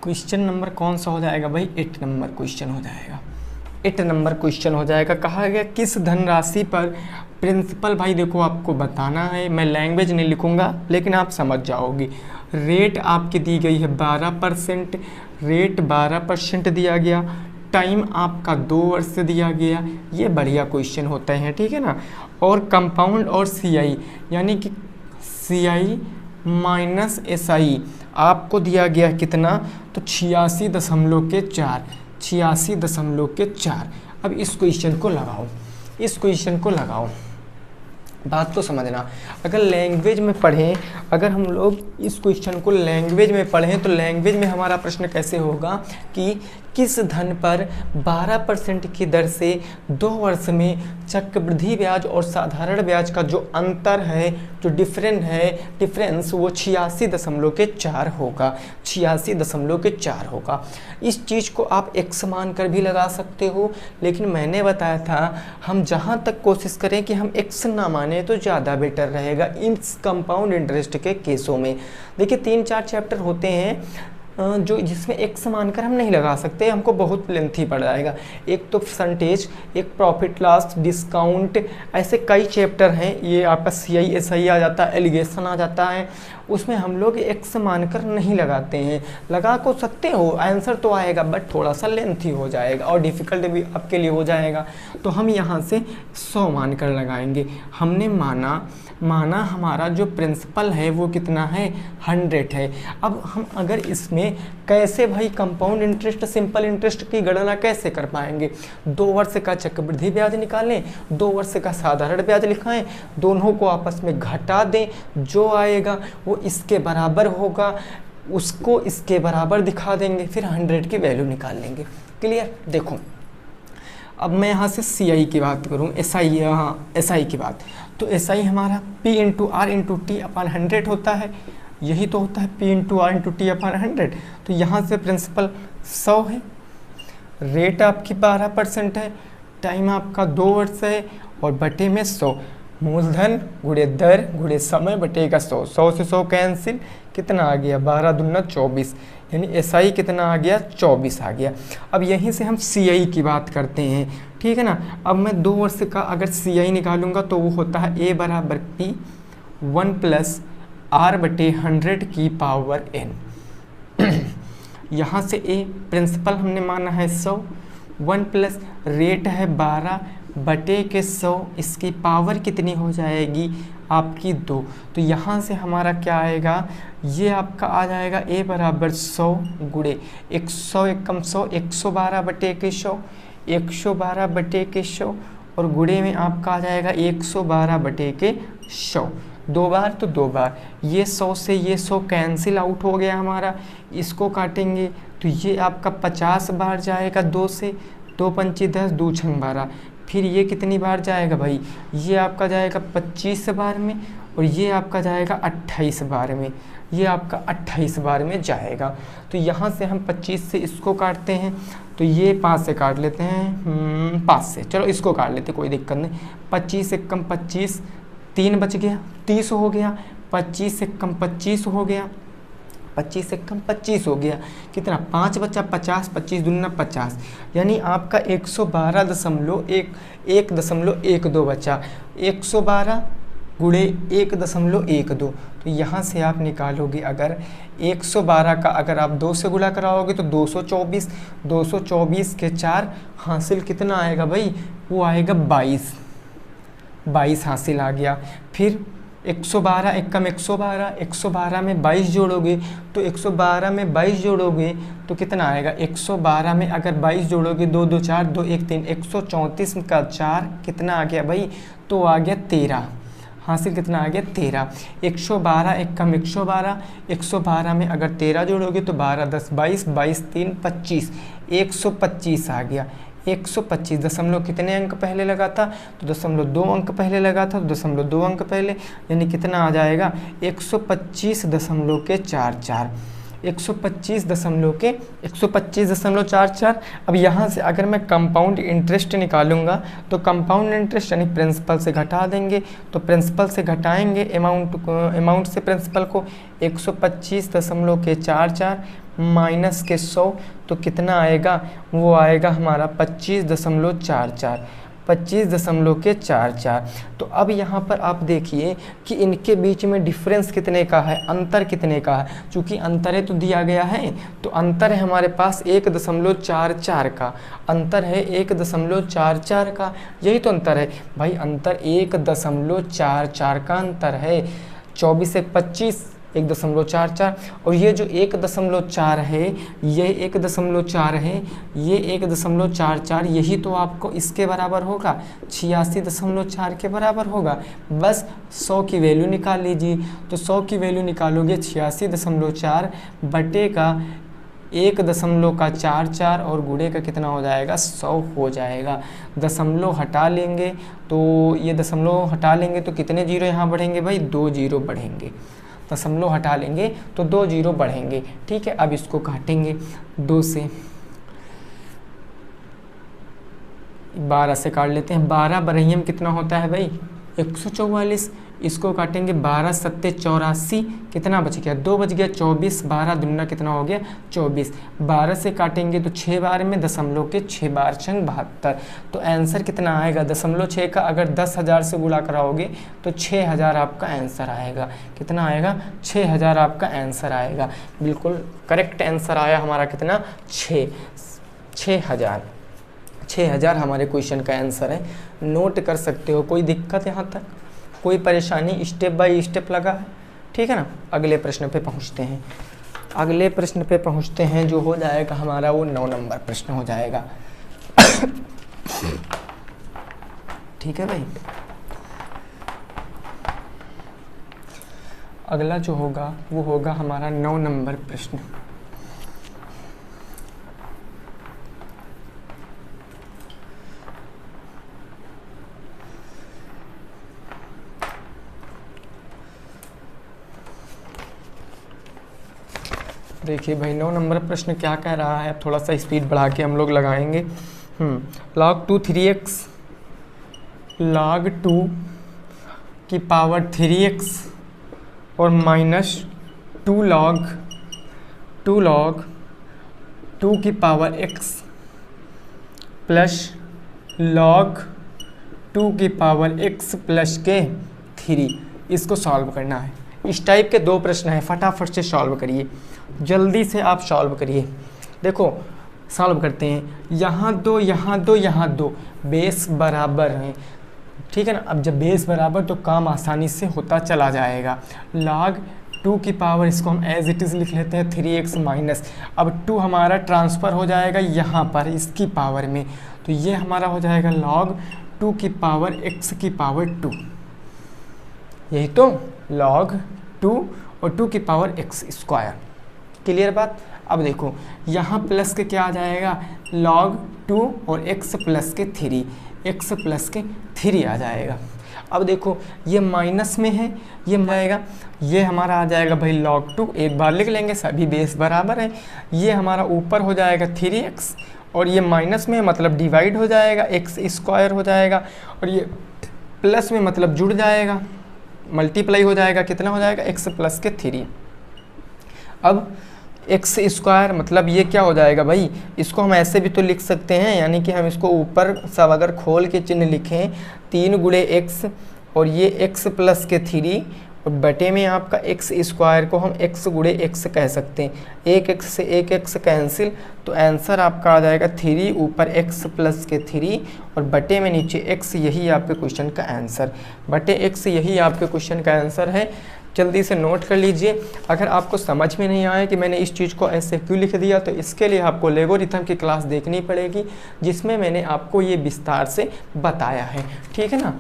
क्वेश्चन नंबर कौन सा हो जाएगा भाई? 8 नंबर क्वेश्चन हो जाएगा। 8 नंबर क्वेश्चन हो जाएगा। कहा गया किस धनराशि पर प्रिंसिपल, भाई देखो आपको बताना है, मैं लैंग्वेज नहीं लिखूंगा लेकिन आप समझ जाओगे। रेट आपकी दी गई है 12%, रेट 12% दिया गया, टाइम आपका 2 वर्ष से दिया गया। ये बढ़िया क्वेश्चन होते हैं, ठीक है ना। और कंपाउंड और सीआई यानी कि सीआई माइनस एसआई आपको दिया गया कितना? तो 86.4, 86.4। अब इस क्वेश्चन को लगाओ, इस क्वेश्चन को लगाओ। बात को समझना, अगर लैंग्वेज में पढ़ें, अगर हम लोग इस क्वेश्चन को लैंग्वेज में पढ़ें तो लैंग्वेज में हमारा प्रश्न कैसे होगा कि किस धन पर 12% की दर से 2 वर्ष में चक्रवृद्धि ब्याज और साधारण ब्याज का जो अंतर है, जो डिफरेंस वो 86.4 होगा, 86.4 होगा। इस चीज़ को आप x मान कर भी लगा सकते हो, लेकिन मैंने बताया था हम जहाँ तक कोशिश करें कि हम x ना माने तो ज़्यादा बेटर रहेगा इस कंपाउंड इंटरेस्ट के केसों में। देखिए 3-4 चैप्टर होते हैं जो जिसमें x मानकर हम नहीं लगा सकते, हमको बहुत लेंथी पड़ जाएगा। एक तो परसेंटेज, एक प्रॉफिट लॉस, डिस्काउंट, ऐसे कई चैप्टर हैं। ये आपका सीआई एसआई आ जाता है, एलिगेशन आ जाता है, उसमें हम लोग x मानकर नहीं लगाते हैं। लगा को सकते हो, आंसर तो आएगा बट थोड़ा सा लेंथी हो जाएगा और डिफ़िकल्ट भी आपके लिए हो जाएगा। तो हम यहाँ से 100 मानकर लगाएंगे। हमने माना हमारा जो प्रिंसिपल है वो कितना है? 100 है। अब हम अगर इसमें कैसे भाई कंपाउंड इंटरेस्ट, सिंपल इंटरेस्ट की गणना कैसे कर पाएंगे? 2 वर्ष का चक्रवृद्धि ब्याज निकालें, 2 वर्ष का साधारण ब्याज लिखाएं, दोनों को आपस में घटा दें, जो आएगा वो इसके बराबर होगा, उसको इसके बराबर दिखा देंगे, फिर 100 की वैल्यू निकाल लेंगे। क्लियर? देखो अब मैं यहाँ से CI की बात करूँ, SI, हाँ SI की बात, तो SI हमारा P into R into T अपन 100 होता है, यही तो होता है P into R into T अपन 100। तो यहाँ से प्रिंसिपल 100 है, रेट आपकी 12% है, टाइम आपका 2 वर्ष है और बटे में 100, मूलधन गुणे दर गुणे समय बटेगा 100, 100 से 100 कैंसिल, कितना आ गया? 12 दूना 24, यानी SI कितना आ गया? 24 आ गया। अब यहीं से हम CI की बात करते हैं, ठीक है ना। अब मैं 2 वर्ष का अगर CI निकालूंगा तो वो होता है A बराबर P 1 प्लस R बटे 100 की पावर N। यहाँ से A प्रिंसिपल हमने माना है 100, 1 प्लस रेट है 12 बटे के 100, इसकी पावर कितनी हो जाएगी? आपकी 2। तो यहाँ से हमारा क्या आएगा? ये आपका आ जाएगा A बराबर 100 गुणे 100 एकम 100, 112 बटे के 100, 112 बटे के 100 और गुणे में आपका आ जाएगा 112 बटे के 100। 2 बार तो 2 बार, ये 100 से ये 100 कैंसिल आउट हो गया हमारा, इसको काटेंगे तो ये आपका 50 बार जाएगा 2 से, 2 पंची 10, 2 छंग 12। फिर ये कितनी बार जाएगा भाई? ये आपका जाएगा 25 बार में और ये आपका जाएगा 28 बार में, ये आपका 28 बार में जाएगा। तो यहाँ से हम 25 से इसको काटते हैं तो ये 5 से काट लेते हैं, 5 से, चलो इसको काट लेते, कोई दिक्कत नहीं। 25 एकम 25, 3 बच गया, 30 हो गया, 25 एकम 25 हो गया, 25 से कम 25 हो गया, कितना? 5 बचा, 50, 25 दूना 50, यानी आपका 112.112 बचा, 112 गुणे 1.12। तो यहाँ से आप निकालोगे, अगर 112 का अगर आप 2 से गुणा कराओगे तो 224, 224 के 4 हासिल कितना आएगा भाई? वो आएगा 22, 22 हासिल आ गया। फिर 112 एकम 112, 112 में 22 जोड़ोगे तो 112 में 22 जोड़ोगे तो कितना आएगा? 112 में अगर 22 जोड़ोगे 2 2 4 2 1 3, 134 का 4 कितना आ गया भाई? तो आ गया 13, हासिल कितना आ गया? 13। 112 एकम 112, 112 में अगर 13 जोड़ोगे तो 12 10 22, 22 3 25, 125 आ गया। 125 दशमलव कितने अंक पहले लगा था? तो 0.2 अंक पहले लगा था, तो 0.2 अंक पहले, यानी कितना आ जाएगा? 125.44, 125.44। अब यहाँ से अगर मैं कंपाउंड इंटरेस्ट निकालूंगा तो कंपाउंड इंटरेस्ट यानी प्रिंसिपल से घटा देंगे, तो प्रिंसिपल से घटाएंगे अमाउंट से प्रिंसिपल को 125.44 माइनस के 100 तो कितना आएगा, वो आएगा हमारा 25.44, 25.44। तो अब यहाँ पर आप देखिए कि इनके बीच में डिफरेंस कितने का है, अंतर कितने का है। चूँकि अंतर है तो दिया गया है, तो अंतर है हमारे पास 1.44 का, अंतर है 1.44 का, यही तो अंतर है भाई। अंतर 1.44 का अंतर है। 24 से 25 1.44, और ये जो 1.4 है, ये 1.4 है, ये 1.44, यही तो आपको इसके बराबर होगा, 86.4 के बराबर होगा। बस 100 की वैल्यू निकाल लीजिए। तो 100 की वैल्यू निकालोगे 86.4 बटे का 1.44 और गुणे का कितना हो जाएगा, 100 हो जाएगा। दशमलव हटा लेंगे तो ये दशमलव हटा लेंगे तो कितने जीरो यहाँ बढ़ेंगे भाई, 2 जीरो बढ़ेंगे। दशमलव हटा लेंगे तो 2 जीरो बढ़ेंगे। ठीक है, अब इसको काटेंगे 2 से, 12 से काट लेते हैं। 12 बरहियम कितना होता है भाई, 144। इसको काटेंगे 12 सत्ते 84, कितना बच गया, 2 बच गया। 24, 12 दुना कितना हो गया, 24। 12 से काटेंगे तो 6 बार में दशमलव के 6 बार छंग 72। तो आंसर कितना आएगा, 0.6 का अगर 10,000 से गुणा कराओगे तो 6,000 आपका आंसर आएगा। कितना आएगा, 6,000 आपका आंसर आएगा। बिल्कुल करेक्ट आंसर आया हमारा कितना, 6,000 हमारे क्वेश्चन का आंसर है। नोट कर सकते हो। कोई दिक्कत यहाँ तक, कोई परेशानी, स्टेप बाय स्टेप लगा है। ठीक है ना। अगले प्रश्न पे पहुँचते हैं। अगले प्रश्न पे पहुँचते हैं जो हो जाएगा हमारा वो 9 नंबर प्रश्न हो जाएगा। ठीक है भाई। अगला जो होगा वो होगा हमारा 9 नंबर प्रश्न। देखिए भाई 9 नंबर प्रश्न क्या कह रहा है, अब थोड़ा सा स्पीड बढ़ा के हम लोग लगाएंगे। log 2 3x log 2 की पावर 3x और माइनस 2 log 2 की पावर x प्लस log 2 की पावर x प्लस के 3, इसको सॉल्व करना है। इस टाइप के 2 प्रश्न हैं, फटाफट से सॉल्व करिए, जल्दी से आप सॉल्व करिए। देखो सॉल्व करते हैं, यहाँ 2 यहाँ 2 यहाँ 2, बेस बराबर हैं। ठीक है ना। अब जब बेस बराबर तो काम आसानी से होता चला जाएगा। log 2 की पावर, इसको हम एज इट इज़ लिख लेते हैं 3x माइनस, अब 2 हमारा ट्रांसफ़र हो जाएगा यहाँ पर इसकी पावर में, तो ये हमारा हो जाएगा log 2 की पावर x की पावर 2, यही तो log 2 और 2 की पावर x स्क्वायर। क्लियर बात। अब देखो यहाँ प्लस के क्या आ जाएगा, log 2 और x प्लस के 3, x प्लस के 3 आ जाएगा। अब देखो ये माइनस में है, ये आएगा, ये हमारा आ जाएगा भाई log 2, एक बार लिख लेंगे, सभी बेस बराबर है। ये हमारा ऊपर हो जाएगा 3x और ये माइनस में मतलब डिवाइड हो जाएगा, x स्क्वायर हो जाएगा, और ये प्लस में मतलब जुड़ जाएगा, मल्टीप्लाई हो जाएगा, कितना हो जाएगा, x प्लस के 3। अब एक्स स्क्वायर मतलब ये क्या हो जाएगा भाई, इसको हम ऐसे भी तो लिख सकते हैं, यानी कि हम इसको ऊपर सब अगर खोल के चिन्ह लिखें 3 गुणे एक्स और ये x प्लस के 3 और बटे में आपका x स्क्वायर को हम x गुणे x कह सकते हैं। एक x से एक x कैंसिल, तो आंसर आपका आ जाएगा 3 ऊपर x प्लस के 3 और बटे में नीचे x, यही आपके क्वेश्चन का आंसर, बटे x यही आपके क्वेश्चन का आंसर है। जल्दी से नोट कर लीजिए। अगर आपको समझ में नहीं आया कि मैंने इस चीज़ को ऐसे क्यों लिख दिया, तो इसके लिए आपको लोगरिथम की क्लास देखनी पड़ेगी, जिसमें मैंने आपको ये विस्तार से बताया है। ठीक है ना।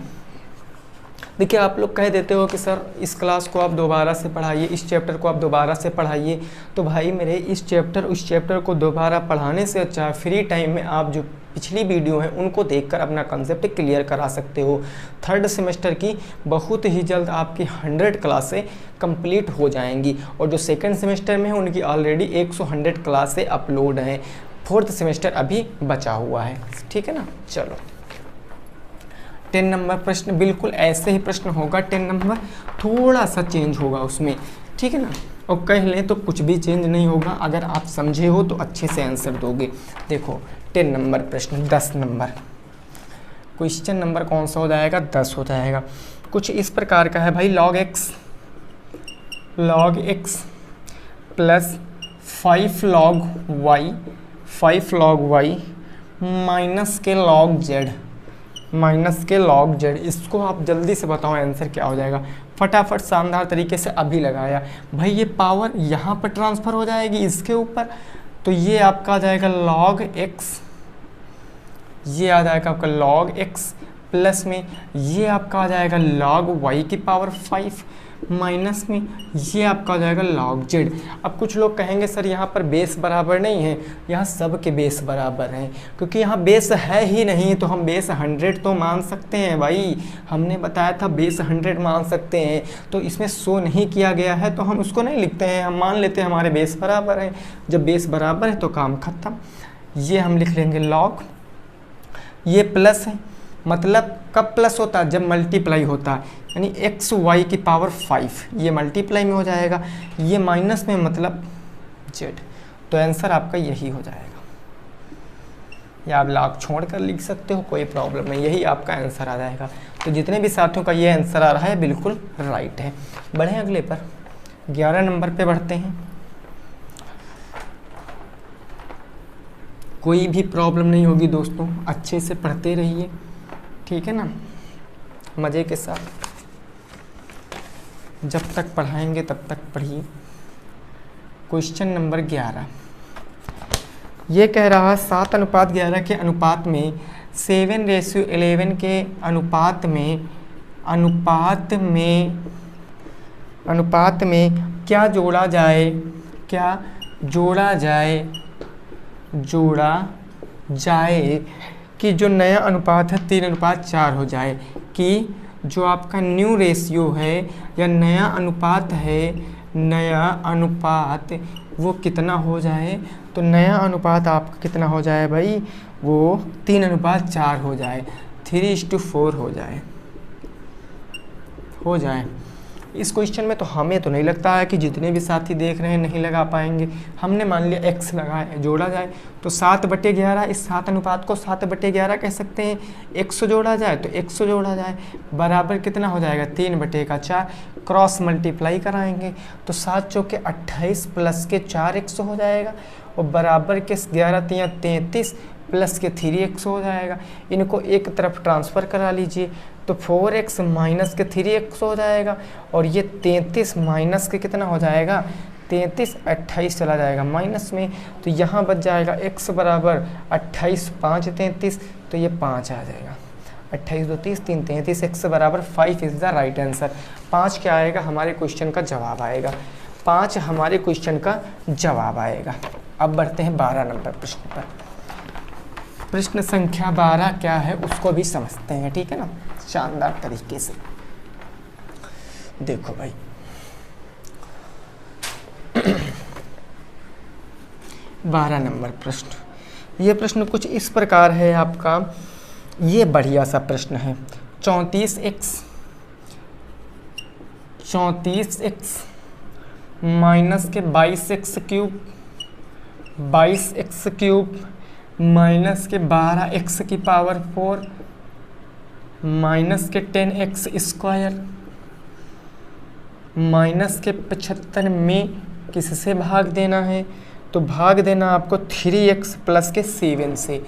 देखिए आप लोग कह देते हो कि सर इस क्लास को आप दोबारा से पढ़ाइए, इस चैप्टर को आप दोबारा से पढ़ाइए, तो भाई मेरे इस चैप्टर उस चैप्टर को दोबारा पढ़ाने से अच्छा फ्री टाइम में आप जो पिछली वीडियो हैं उनको देखकर अपना कंसेप्ट क्लियर करा सकते हो। 3rd सेमेस्टर की बहुत ही जल्द आपकी 100 क्लासें कंप्लीट हो जाएंगी, और जो 2nd सेमेस्टर में है उनकी ऑलरेडी 100 क्लासें अपलोड हैं। 4th सेमेस्टर अभी बचा हुआ है। ठीक है ना। चलो 10 नंबर प्रश्न बिल्कुल ऐसे ही प्रश्न होगा। 10 नंबर थोड़ा सा चेंज होगा उसमें। ठीक है ना। और कह लें तो कुछ भी चेंज नहीं होगा, अगर आप समझे हो तो अच्छे से आंसर दोगे। देखो 10 नंबर प्रश्न, 10 नंबर क्वेश्चन नंबर कौन सा हो जाएगा, 10 हो जाएगा। कुछ इस प्रकार का है भाई, log x plus 5 log y minus के log z, इसको आप जल्दी से बताओ आंसर क्या हो जाएगा। फटाफट शानदार तरीके से अभी लगाया भाई। ये पावर यहाँ पर ट्रांसफ़र हो जाएगी इसके ऊपर, तो ये आपका आ जाएगा log x, ये आ जाएगा आपका log x प्लस में ये आपका आ जाएगा log y की पावर 5 माइनस में ये आपका आ जाएगा log z। अब कुछ लोग कहेंगे सर यहाँ पर बेस बराबर नहीं है, यहाँ सब के बेस बराबर हैं, क्योंकि यहाँ बेस है ही नहीं, तो हम बेस 100 तो मान सकते हैं भाई। हमने बताया था बेस 100 मान सकते हैं, तो इसमें शो नहीं किया गया है तो हम उसको नहीं लिखते हैं, हम मान लेते हैं हमारे बेस बराबर हैं। जब बेस बराबर है तो काम खत्म। ये हम लिख लेंगे log, ये प्लस है, मतलब कब प्लस होता है, जब मल्टीप्लाई होता है, यानी एक्स वाई की पावर 5, ये मल्टीप्लाई में हो जाएगा, ये माइनस में मतलब जेड। तो आंसर आपका यही हो जाएगा, या आप लॉग छोड़ कर लिख सकते हो, कोई प्रॉब्लम नहीं, यही आपका आंसर आ जाएगा। तो जितने भी साथियों का ये आंसर आ रहा है बिल्कुल राइट है। बढ़ें अगले पर, 11 नंबर पे बढ़ते हैं। कोई भी प्रॉब्लम नहीं होगी दोस्तों, अच्छे से पढ़ते रहिए, ठीक है ना, मज़े के साथ। जब तक पढ़ाएंगे तब तक पढ़िए। क्वेश्चन नंबर 11 ये कह रहा है 7:11 के अनुपात में 7:11 के अनुपात में क्या जोड़ा जाए कि जो नया अनुपात है 3:4 हो जाए, कि जो आपका न्यू रेशियो है या नया अनुपात वो कितना हो जाए। तो नया अनुपात आपका कितना हो जाए भाई, वो 3:4 हो जाए, 3:4 हो जाए। इस क्वेश्चन में तो हमें तो नहीं लगता है कि जितने भी साथी देख रहे हैं नहीं लगा पाएंगे। हमने मान लिया x लगाया, जोड़ा जाए तो 7/11, इस 7 अनुपात को 7/11 कह सकते हैं। x जोड़ा जाए तो x जोड़ा जाए, बराबर कितना हो जाएगा 3/4, क्रॉस मल्टीप्लाई कराएंगे तो 7 चौके 28 प्लस के 4x हो जाएगा, और बराबर के 11 तियाँ 33 प्लस के 3x हो जाएगा। इनको एक तरफ ट्रांसफ़र करा लीजिए तो 4x माइनस के 3x हो जाएगा, और ये 33 माइनस के कितना हो जाएगा 33, 28 चला जाएगा माइनस में, तो यहाँ बच जाएगा x बराबर 28, 5 33, तो ये 5 आ जाएगा। 28 2 30 3 33, x बराबर 5 इज़ द राइट आंसर। 5 क्या आएगा, हमारे क्वेश्चन का जवाब आएगा। 5 हमारे क्वेश्चन का जवाब आएगा। अब बढ़ते हैं 12 नंबर प्रश्न पर। प्रश्न संख्या 12 क्या है उसको भी समझते हैं, ठीक है ना, शानदार तरीके से। देखो भाई 12 नंबर प्रश्न, ये प्रश्न कुछ इस प्रकार है आपका, ये बढ़िया सा प्रश्न है। 34x माइनस के 22x क्यूब माइनस के 12x की पावर 4 माइनस के 10x स्क्वायर माइनस के 75 में किससे भाग देना है। तो भाग देना आपको 3x प्लस के 7 से,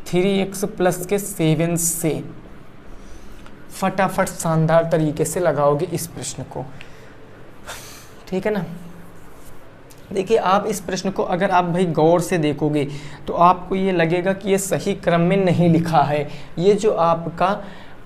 3x प्लस के 7 से। फटाफट शानदार तरीके से लगाओगे इस प्रश्न को, ठीक है ना। देखिए आप इस प्रश्न को अगर आप भाई गौर से देखोगे तो आपको ये लगेगा कि ये सही क्रम में नहीं लिखा है। ये जो आपका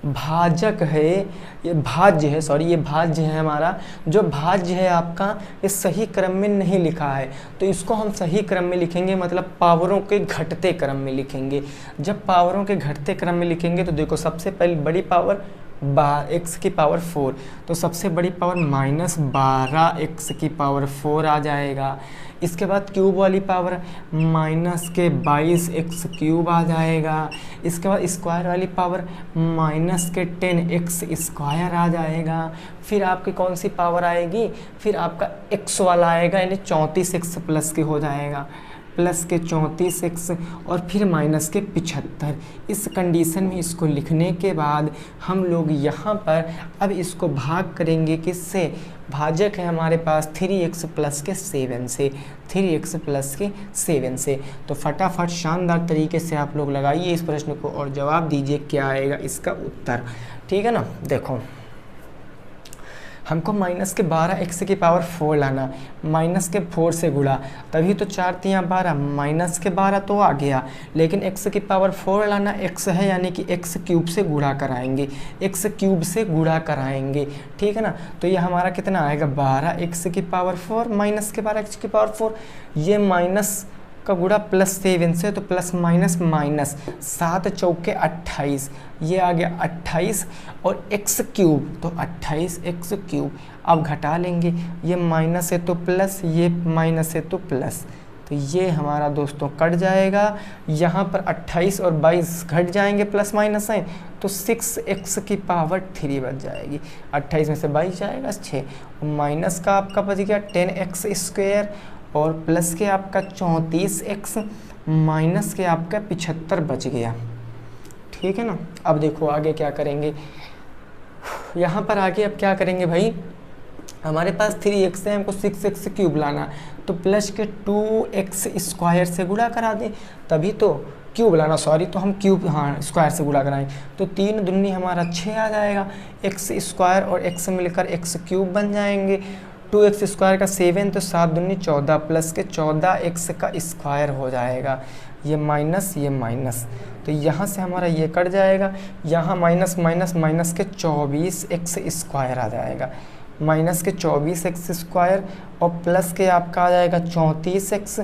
भाजक है, ये भाज्य है, सॉरी ये भाज्य है हमारा, जो भाज्य है आपका ये सही क्रम में नहीं लिखा है। तो इसको हम सही क्रम में लिखेंगे, मतलब पावरों के घटते क्रम में लिखेंगे। जब पावरों के घटते क्रम में लिखेंगे तो देखो सबसे पहले बड़ी पावर x की पावर 4, तो सबसे बड़ी पावर -12x की पावर 4 आ जाएगा। इसके बाद क्यूब वाली पावर -22x क्यूब आ जाएगा। इसके बाद स्क्वायर वाली पावर -10x स्क्वायर आ जाएगा। फिर आपकी कौन सी पावर आएगी, फिर आपका x वाला आएगा, यानी 34x प्लस के हो जाएगा, प्लस के 34x और फिर माइनस के 75। इस कंडीशन में इसको लिखने के बाद हम लोग यहाँ पर अब इसको भाग करेंगे किससे, भाजक है हमारे पास 3x प्लस के 7 से, 3x प्लस के 7 से। तो फटाफट शानदार तरीके से आप लोग लगाइए इस प्रश्न को और जवाब दीजिए क्या आएगा इसका उत्तर। ठीक है ना, देखो हमको माइनस के 12x की पावर 4 लाना, माइनस के 4 से गुणा, तभी तो 4 तियाँ 12, माइनस के 12 तो आ गया, लेकिन x की पावर 4 लाना, x है यानी कि x क्यूब से गुणा कराएंगे, x क्यूब से गुणा कराएंगे। ठीक है ना, तो ये हमारा कितना आएगा 12x की पावर 4 माइनस के 12x की पावर 4, ये माइनस का गुणा प्लस 7 से, तो प्लस माइनस माइनस, 7 चौके 28, ये आ गया 28 और x क्यूब तो 28x क्यूब। अब घटा लेंगे, ये माइनस है तो प्लस, ये माइनस है तो प्लस, तो ये हमारा दोस्तों कट जाएगा। यहाँ पर 28 और 22 घट जाएंगे, प्लस माइनस है तो 6x की पावर 3 बच जाएगी। 28 में से 22 जाएगा 6, माइनस का आपका बच गया 10x स्क्वायर और प्लस के आपका 34x, माइनस के आपका 75 बच गया। ठीक है ना, अब देखो आगे क्या करेंगे, यहाँ पर आगे अब क्या करेंगे भाई, हमारे पास 3x है, हमको 6x क्यूब लाना, तो प्लस के 2x स्क्वायर से गुणा करा दें, तभी तो क्यूब लाना, सॉरी, तो हम क्यूब स्क्वायर से गुणा कराएं, तो 3 दूनी हमारा 6 आ जाएगा, x स्क्वायर और x मिलकर x क्यूब बन जाएंगे। 2x स्क्वायर का 7 तो 7 दूनी 14 प्लस के 14x का स्क्वायर हो जाएगा, ये माइनस ये माइनस, तो यहाँ से हमारा ये कट जाएगा, यहाँ माइनस माइनस माइनस के 24x स्क्वायर आ जाएगा, माइनस के 24x स्क्वायर और प्लस के आपका आ जाएगा 34x,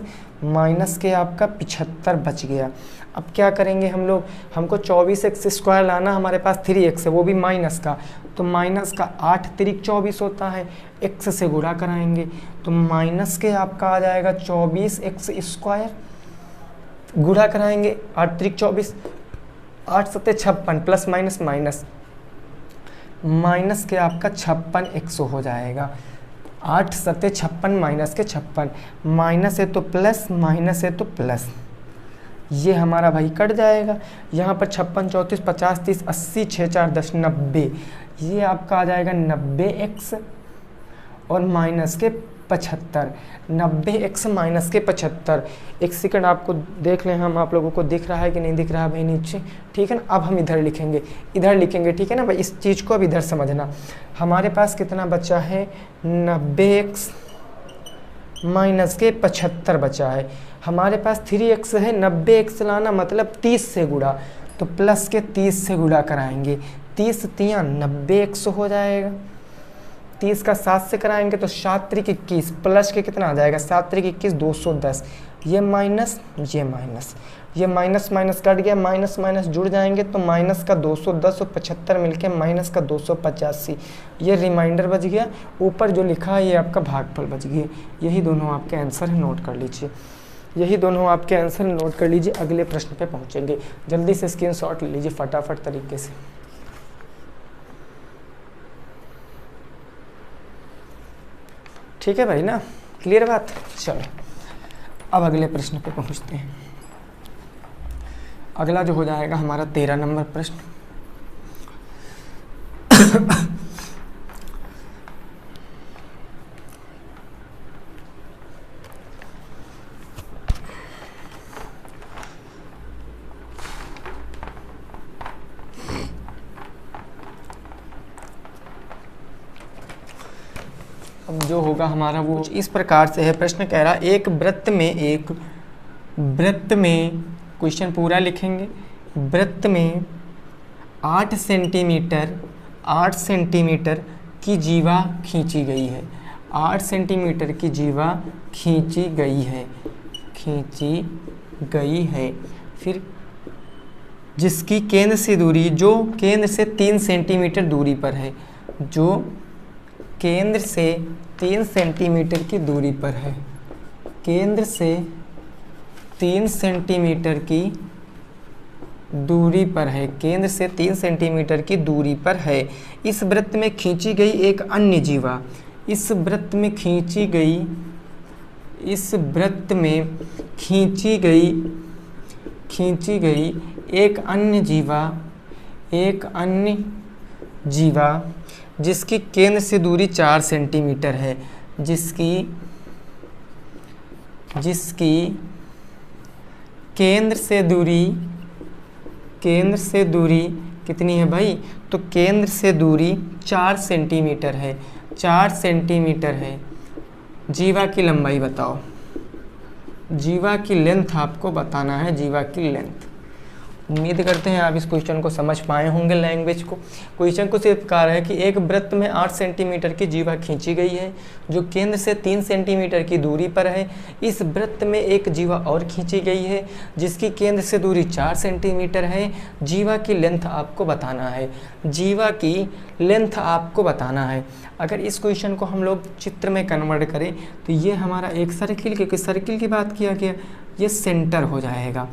माइनस के आपका 75 बच गया। अब क्या करेंगे हम लोग, हमको 24x स्क्वायर लाना, हमारे पास 3x है वो भी माइनस का, तो माइनस का 8 तिरिक 24 होता है, x से गुणा कराएंगे, तो माइनस के आपका आ जाएगा 24x स्क्वायर, गुणा कराएंगे 8 तिरिक 24, 8 सत्ते 56 प्लस माइनस माइनस, माइनस के आपका 56x हो जाएगा, 8 सत्ते 56 माइनस के 56, माइनस है तो प्लस, माइनस है तो प्लस, ये हमारा भाई कट जाएगा। यहाँ पर 56 34 50 30 80 6 4 10 90, ये आपका आ जाएगा 90x और माइनस के 75, 90x माइनस के 75। एक सेकंड आपको देख लें, हम आप लोगों को दिख रहा है कि नहीं दिख रहा है भाई नीचे, ठीक है ना। अब हम इधर लिखेंगे, इधर लिखेंगे, ठीक है ना भाई, इस चीज़ को अब इधर समझना। हमारे पास कितना बचा है, 90x माइनस के 75 बचा है, हमारे पास 3x है, 90x लाना मतलब 30 से गुणा, तो प्लस के 30 से गुणा कराएंगे, 30 तियाँ 90x हो जाएगा, 30 का 7 से कराएंगे तो 7 त्रिक 21, प्लस के कितना आ जाएगा 7 त्रिक 21 210, ये माइनस ये माइनस, ये माइनस माइनस कट गया, माइनस माइनस जुड़ जाएंगे तो माइनस का 210 और 75 मिलके माइनस का 285, ये रिमाइंडर बच गया, ऊपर जो लिखा है ये आपका भागफल बच गया। यही दोनों आपके आंसर है, नोट कर लीजिए, यही दोनों आपके आंसर नोट कर लीजिए। अगले प्रश्न पे पहुंचेंगे, जल्दी से स्क्रीनशॉट ले लीजिए फटाफट तरीके से। ठीक है भाई ना, क्लियर बात। चलो अब अगले प्रश्न पे पहुंचते हैं। अगला जो हो जाएगा हमारा 13 नंबर प्रश्न। अब जो होगा हमारा वो इस प्रकार से है। प्रश्न कह रहा एक वृत्त में क्वेश्चन पूरा लिखेंगे। वृत्त में 8 सेंटीमीटर की जीवा खींची गई है, 8 सेंटीमीटर की जीवा खींची गई है। फिर जिसकी केंद्र से दूरी, जो केंद्र से 3 सेंटीमीटर दूरी पर है, जो केंद्र से 3 सेंटीमीटर की दूरी पर है, केंद्र से 3 सेंटीमीटर की दूरी पर है, केंद्र से 3 सेंटीमीटर की दूरी पर है। इस वृत्त में खींची गई एक अन्य जीवा, इस वृत्त में खींची गई, इस वृत्त में खींची गई एक अन्य जीवा जिसकी केंद्र से दूरी 4 सेंटीमीटर है, जिसकी केंद्र से दूरी कितनी है भाई? तो केंद्र से दूरी 4 सेंटीमीटर है, 4 सेंटीमीटर है। जीवा की लंबाई बताओ, जीवा की लेंथ आपको बताना है, जीवा की लेंथ। उम्मीद करते हैं आप इस क्वेश्चन को समझ पाए होंगे लैंग्वेज को। क्वेश्चन को सिर्फ कहा है कि एक वृत्त में 8 सेंटीमीटर की जीवा खींची गई है जो केंद्र से 3 सेंटीमीटर की दूरी पर है। इस वृत्त में एक जीवा और खींची गई है जिसकी केंद्र से दूरी 4 सेंटीमीटर है। जीवा की लेंथ आपको बताना है, जीवा की लेंथ आपको बताना है। अगर इस क्वेश्चन को हम लोग चित्र में कन्वर्ट करें तो ये हमारा एक सर्किल, क्योंकि सर्किल की बात किया गया, ये सेंटर हो जाएगा,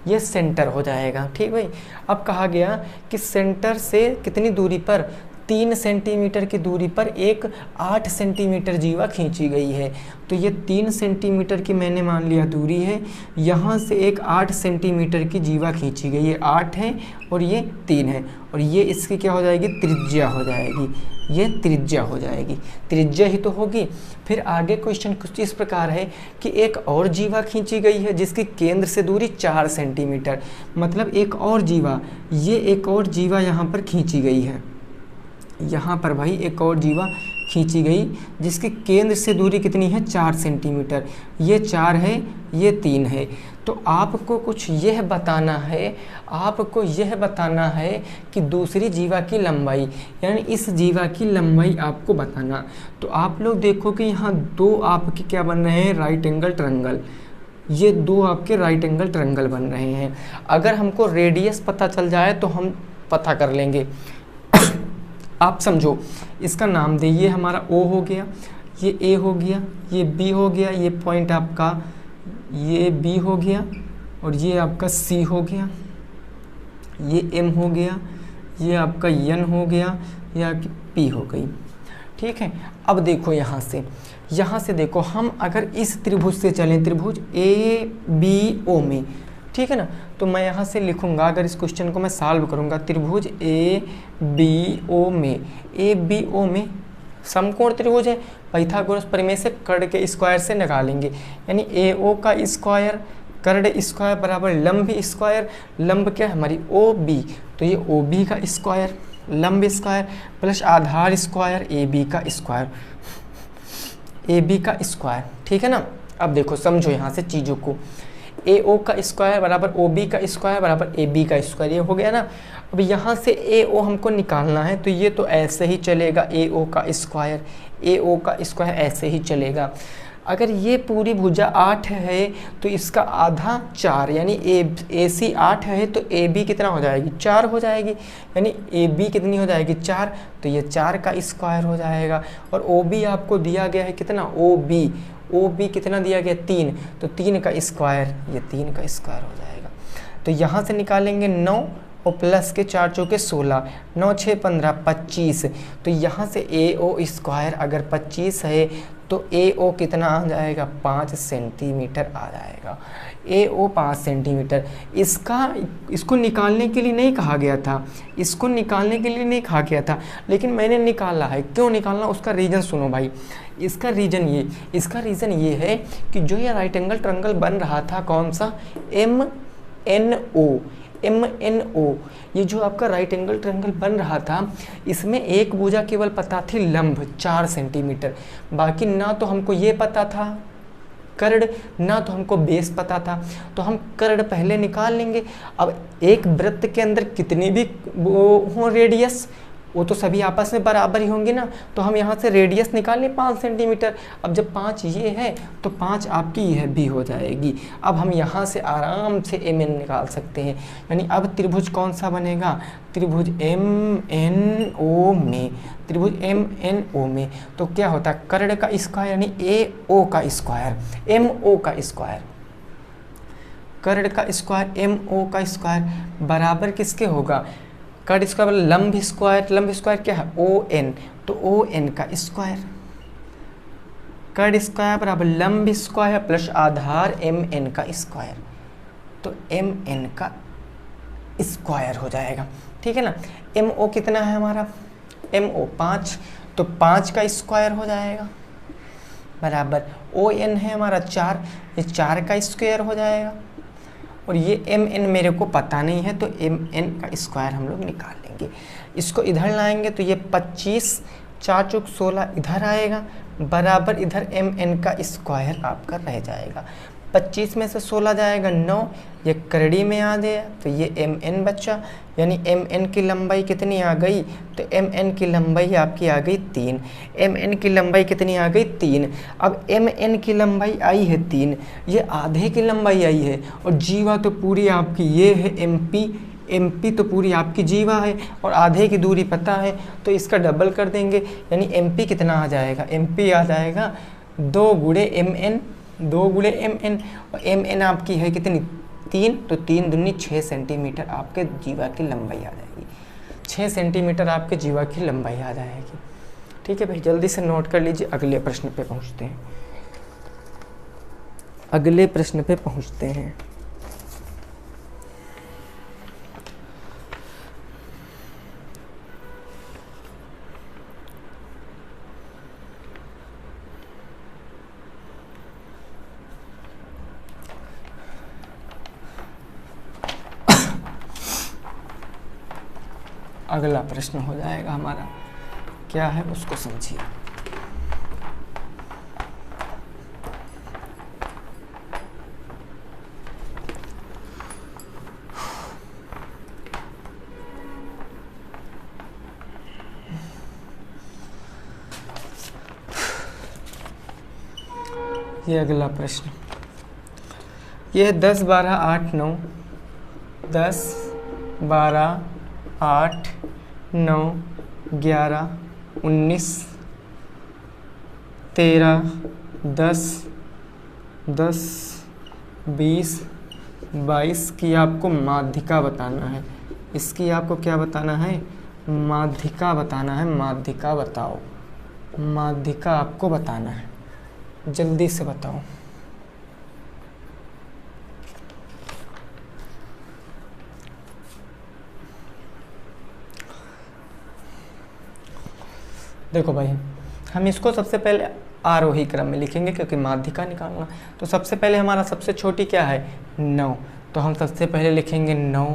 ये सेंटर हो जाएगा। ठीक भाई। अब कहा गया कि सेंटर से कितनी दूरी पर, 3 सेंटीमीटर की दूरी पर एक 8 सेंटीमीटर जीवा खींची गई है। तो ये 3 सेंटीमीटर की मैंने मान लिया दूरी है, यहाँ से एक 8 सेंटीमीटर की जीवा खींची गई है। 8 है और ये 3 है, और ये इसकी क्या हो जाएगी? त्रिज्या हो जाएगी, ये त्रिज्या हो जाएगी, त्रिज्या ही तो होगी। फिर आगे क्वेश्चन कुछ इस प्रकार है कि एक और जीवा खींची गई है जिसकी केंद्र से दूरी 4 सेंटीमीटर, मतलब एक और जीवा, ये एक और जीवा यहाँ पर खींची गई है, यहाँ पर भाई एक और जीवा खींची गई जिसकी केंद्र से दूरी कितनी है? 4 सेंटीमीटर। ये 4 है, ये 3 है। तो आपको कुछ यह बताना है, आपको यह बताना है कि दूसरी जीवा की लंबाई, यानी इस जीवा की लंबाई आपको बताना। तो आप लोग देखो कि यहाँ 2 आपके क्या बन रहे हैं? Right angle triangle. ये 2 आपके राइट एंगल ट्रायंगल बन रहे हैं। अगर हमको रेडियस पता चल जाए तो हम पता कर लेंगे। आप समझो, इसका नाम दे, ये हमारा O हो गया, ये A हो गया, ये B हो गया, ये पॉइंट आपका ये B हो गया, और ये आपका C हो गया, ये M हो गया, ये आपका N हो गया, ये आपकी P हो गई। ठीक है। अब देखो यहाँ से देखो, हम अगर इस त्रिभुज से चलें, त्रिभुज ABO में, ठीक है ना, तो मैं यहाँ से लिखूंगा, अगर इस क्वेश्चन को मैं सॉल्व करूँगा, त्रिभुज ABO में समकोण त्रिभुज है, पाइथागोरस प्रमेय से कर्ण के स्क्वायर से निकालेंगे, यानी AO का स्क्वायर कर्ण स्क्वायर बराबर लंब स्क्वायर, लंब क्या है हमारी OB, तो ये OB का स्क्वायर, लंब स्क्वायर प्लस आधार स्क्वायर AB का स्क्वायर, AB का स्क्वायर। ठीक है ना। अब देखो समझो यहाँ से चीज़ों को, AO का स्क्वायर बराबर OB का स्क्वायर बराबर AB का स्क्वायर, ये हो गया ना। अब यहाँ से AO हमको निकालना है, तो ये तो ऐसे ही चलेगा, AO का स्क्वायर ऐसे ही चलेगा। अगर ये पूरी भुजा 8 है तो इसका आधा 4, यानी AC 8 है तो AB कितना हो जाएगी? 4 हो जाएगी, यानी AB कितनी हो जाएगी? 4, तो ये 4 का स्क्वायर हो जाएगा। और OB आपको दिया गया है कितना? OB कितना दिया गया? 3, तो 3 का स्क्वायर, ये 3 का स्क्वायर हो जाएगा। तो यहाँ से निकालेंगे 9 और प्लस के 4 चौके 16, 9 6 15 25, तो यहाँ से AO स्क्वायर अगर 25 है तो AO कितना आ जाएगा? 5 सेंटीमीटर आ जाएगा। AO 5 centimetre. इसको निकालने के लिए नहीं कहा गया था, इसको निकालने के लिए नहीं कहा गया था, लेकिन मैंने निकाला है। क्यों निकालना, उसका रीज़न सुनो भाई। इसका रीज़न ये है कि जो ये राइट एंगल ट्रायंगल बन रहा था, कौन सा? MNO, ये जो आपका राइट एंगल ट्रायंगल बन रहा था, इसमें एक भुजा केवल पता थी लंब 4 सेंटीमीटर, बाकी ना तो हमको ये पता था कर्ण, ना तो हमको बेस पता था। तो हम कर्ण पहले निकाल लेंगे। अब एक वृत्त के अंदर कितनी भी हो रेडियस, वो तो सभी आपस में बराबर ही होंगे ना, तो हम यहाँ से रेडियस निकाल लें 5 सेंटीमीटर। अब जब 5 ये है तो 5 आपकी यह भी हो जाएगी। अब हम यहाँ से आराम से MN निकाल सकते हैं, यानी अब त्रिभुज कौन सा बनेगा, त्रिभुज MNO में, त्रिभुज MNO में तो क्या होता है, कर्ण का स्क्वायर यानी AO का स्क्वायर, MO का स्क्वायर, कर्ण का स्क्वायर MO का स्क्वायर बराबर किसके होगा, कर्ण स्क्वायर लंब स्क्वायर, लंब स्क्वायर क्या है ON, तो ON का स्क्वायर, कर्ण स्क्वायर बराबर लंब स्क्वायर प्लस आधार MN का स्क्वायर, तो MN का स्क्वायर हो जाएगा, ठीक है ना। MO कितना है हमारा, MO 5, तो 5 का स्क्वायर हो जाएगा बराबर ON है हमारा 4, ये 4 का स्क्वायर हो जाएगा, और ये MN मेरे को पता नहीं है तो MN का स्क्वायर हम लोग निकाल लेंगे। इसको इधर लाएंगे तो ये 25, 4 चौक 16 इधर आएगा बराबर इधर MN का स्क्वायर आपका रह जाएगा। 25 में से 16 जाएगा 9, ये करड़ी में आ गया तो ये MN बचा, यानी MN की लंबाई कितनी आ गई, तो MN की लंबाई आपकी आ गई 3, MN की लंबाई कितनी आ गई 3। अब MN की लंबाई आई है 3, ये आधे की लंबाई आई है, और जीवा तो पूरी आपकी ये है MP तो पूरी आपकी जीवा है, और आधे की दूरी पता है तो इसका डबल कर देंगे, यानी MP कितना आ जाएगा, MP आ जाएगा 2 गुणे MN, 2 गुणे MN, और MN आपकी है कितनी 3, तो 3 दूनी 6 सेंटीमीटर आपके जीवा की लंबाई आ जाएगी, 6 सेंटीमीटर आपके जीवा की लंबाई आ जाएगी। ठीक है भाई, जल्दी से नोट कर लीजिए, अगले प्रश्न पे पहुंचते हैं, अगले प्रश्न पे पहुंचते हैं। अगला प्रश्न हो जाएगा हमारा, क्या है उसको समझिए। ये अगला प्रश्न, ये 10 12 8 9, 10 12 8 9 11 19 13 10 10 20 22 की आपको माध्यिका बताना है। इसकी आपको क्या बताना है, माध्यिका बताना है, माध्यिका बताओ, माध्यिका आपको बताना है, जल्दी से बताओ। देखो भाई, हम इसको सबसे पहले आरोही क्रम में लिखेंगे क्योंकि माध्यिका निकालना। तो सबसे पहले हमारा सबसे छोटी क्या है 9, तो हम सबसे पहले लिखेंगे 9,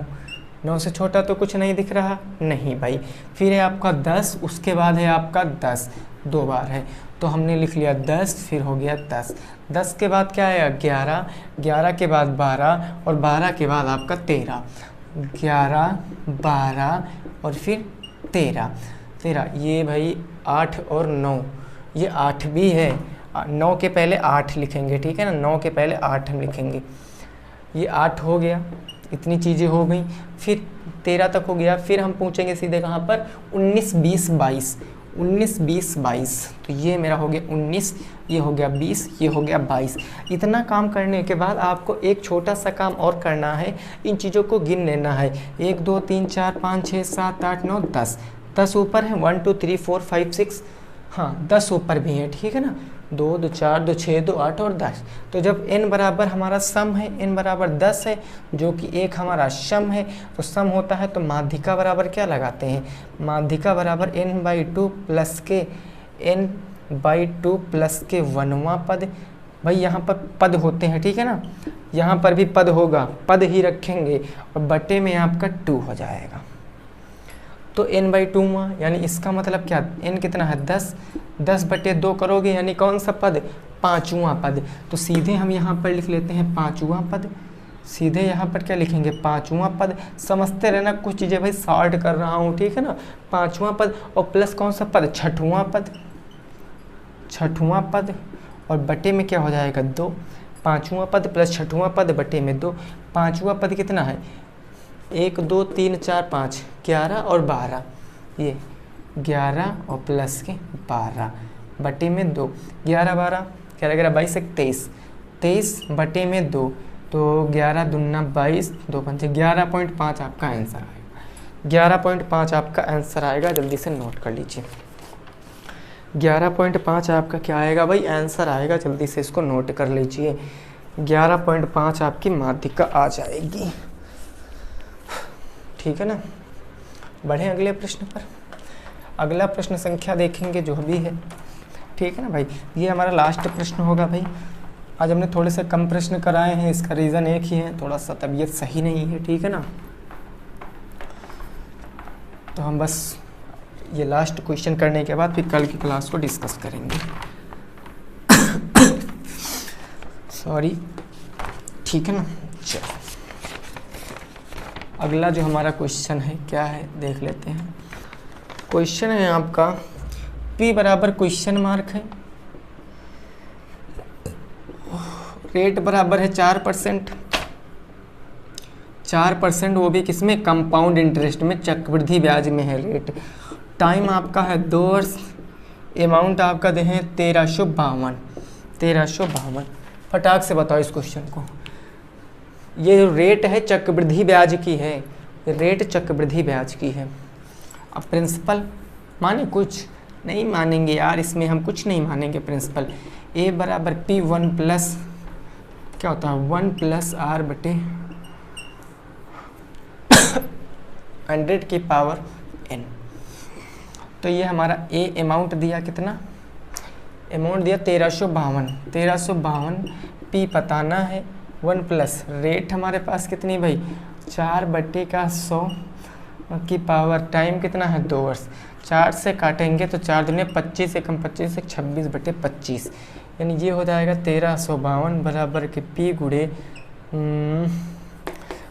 9 से छोटा तो कुछ नहीं दिख रहा, नहीं भाई। फिर है आपका 10, उसके बाद है आपका 10, 2 बार है तो हमने लिख लिया 10, फिर हो गया 10, 10 के बाद क्या है 11, 11 के बाद 12, और 12 के बाद आपका 13, 11 12 और फिर 13, ये भाई 8 और 9, ये 8 भी है, 9 के पहले 8 लिखेंगे, ठीक है ना, 9 के पहले 8 हम लिखेंगे, ये 8 हो गया, इतनी चीज़ें हो गई। फिर 13 तक हो गया, फिर हम पूछेंगे सीधे कहाँ पर 19 20 22, 19 20 22, तो ये मेरा हो गया 19, ये हो गया 20, ये हो गया 22। इतना काम करने के बाद आपको एक छोटा सा काम और करना है, इन चीज़ों को गिन लेना है, 1 2 3 4 5 6 7 8 9 10, 10 ऊपर है, 1 2 3 4 5 6, हाँ 10 ऊपर भी है, ठीक है ना, 2 2 4 2 6 2 8 और 10। तो जब n बराबर हमारा सम है, n बराबर 10 है जो कि एक हमारा सम है, तो सम होता है तो माध्यिका बराबर क्या लगाते हैं, माध्यिका बराबर n/2 प्लस के n/2 प्लस के 1वां पद। भाई यहाँ पर पद होते हैं, ठीक है ना, यहाँ पर भी पद होगा, पद ही रखेंगे और बटे में आपका 2 हो जाएगा, तो n/2 यानी इसका मतलब क्या, n कितना है 10, 10 बटे 2 करोगे यानी कौन सा पद, 5वां पद। तो सीधे हम यहाँ पर लिख लेते हैं 5वां पद, सीधे यहाँ पर क्या लिखेंगे, पाँचवा पद। समझते रहना, कुछ चीज़ें भाई शॉर्ट कर रहा हूँ, ठीक है ना। पाँचवा पद और प्लस कौन सा पद, छठवां पद, छठवां पद और बटे में क्या हो जाएगा 2। पाँचवा पद प्लस छठवां पद बटे में 2। पाँचवा पद कितना है, 1 2 3 4 5, 11 और 12, ये 11 और प्लस के 12 बटे में 2। 11 12 11 11 22 23, 23 बटे में 2, तो 11 दूना 22, 2 पंचे 11.5 आपका आंसर आएगा। 11.5 आपका आंसर आएगा, जल्दी से नोट कर लीजिए। 11.5 आपका क्या आएगा भाई, आंसर आएगा, जल्दी से इसको नोट कर लीजिए। 11.5 आपकी माध्यिका आ जाएगी, ठीक है ना। बढ़े अगले प्रश्न पर। अगला प्रश्न संख्या देखेंगे जो भी है, ठीक है ना भाई। ये हमारा लास्ट प्रश्न होगा भाई। आज हमने थोड़े से कम प्रश्न कराए हैं, इसका रीज़न एक ही है, थोड़ा सा तबीयत सही नहीं है, ठीक है ना। तो हम बस ये लास्ट क्वेश्चन करने के बाद फिर कल की क्लास को डिस्कस करेंगे। सॉरी, ठीक है ना। चलो अगला जो हमारा क्वेश्चन है क्या है देख लेते हैं। क्वेश्चन है आपका P बराबर क्वेश्चन मार्क है, रेट बराबर है 4%, 4%, वो भी किसमें, कंपाउंड इंटरेस्ट में, चक्रवृद्धि ब्याज में है रेट। टाइम आपका है 2 वर्ष, अमाउंट आपका दे हैं 1352, 1352। फटाक से बताओ इस क्वेश्चन को। ये जो रेट है चक्रवृद्धि ब्याज की है, रेट चक्रवृद्धि ब्याज की है। अब प्रिंसिपल माने, कुछ नहीं मानेंगे यार, इसमें हम कुछ नहीं मानेंगे प्रिंसिपल। ए बराबर P 1 प्लस क्या होता है 1 प्लस R बटे 100 की पावर n। तो ये हमारा ए अमाउंट दिया, कितना अमाउंट दिया 1352, 1352। P बताना है, 1 प्लस रेट हमारे पास कितनी भाई 4 बटे का 100 की पावर, टाइम कितना है 2 वर्ष। 4 से काटेंगे तो 4 दूनी 25 से कम 25 से 26 बटे 25, यानी ये हो जाएगा 1352 बराबर के P गुड़े,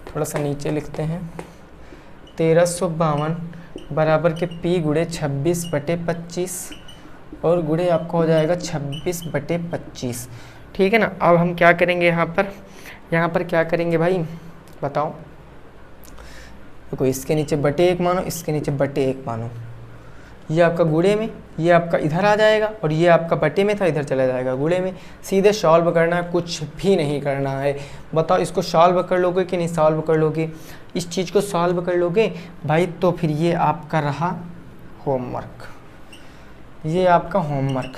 थोड़ा सा नीचे लिखते हैं, 1352 बराबर के P गुड़े 26 बटे 25 और गुड़े आपको हो जाएगा 26 बटे 25, ठीक है ना। अब हम क्या करेंगे यहाँ पर क्या करेंगे भाई बताओ। देखो इसके नीचे बटे 1 मानो, इसके नीचे बटे 1 मानो, ये आपका गुणे में, ये आपका इधर आ जाएगा और ये आपका बटे में था, इधर चला जाएगा गुणे में। सीधे सॉल्व करना है, कुछ भी नहीं करना है। बताओ इसको सॉल्व कर लोगे कि नहीं सॉल्व कर लोगे, इस चीज़ को सॉल्व कर लोगे भाई, तो फिर ये आपका रहा होमवर्क, ये आपका होमवर्क,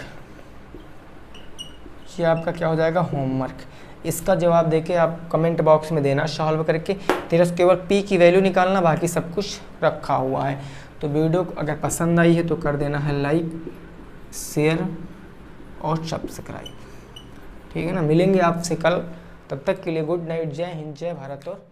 ये आपका क्या हो जाएगा होमवर्क। इसका जवाब देके आप कमेंट बॉक्स में देना सॉल्व करके। तेरा केवल P की वैल्यू निकालना, बाकी सब कुछ रखा हुआ है। तो वीडियो अगर पसंद आई है तो कर देना है लाइक, शेयर और सब्सक्राइब, ठीक है ना। मिलेंगे आपसे कल, तब तक के लिए गुड नाइट, जय हिंद, जय भारत और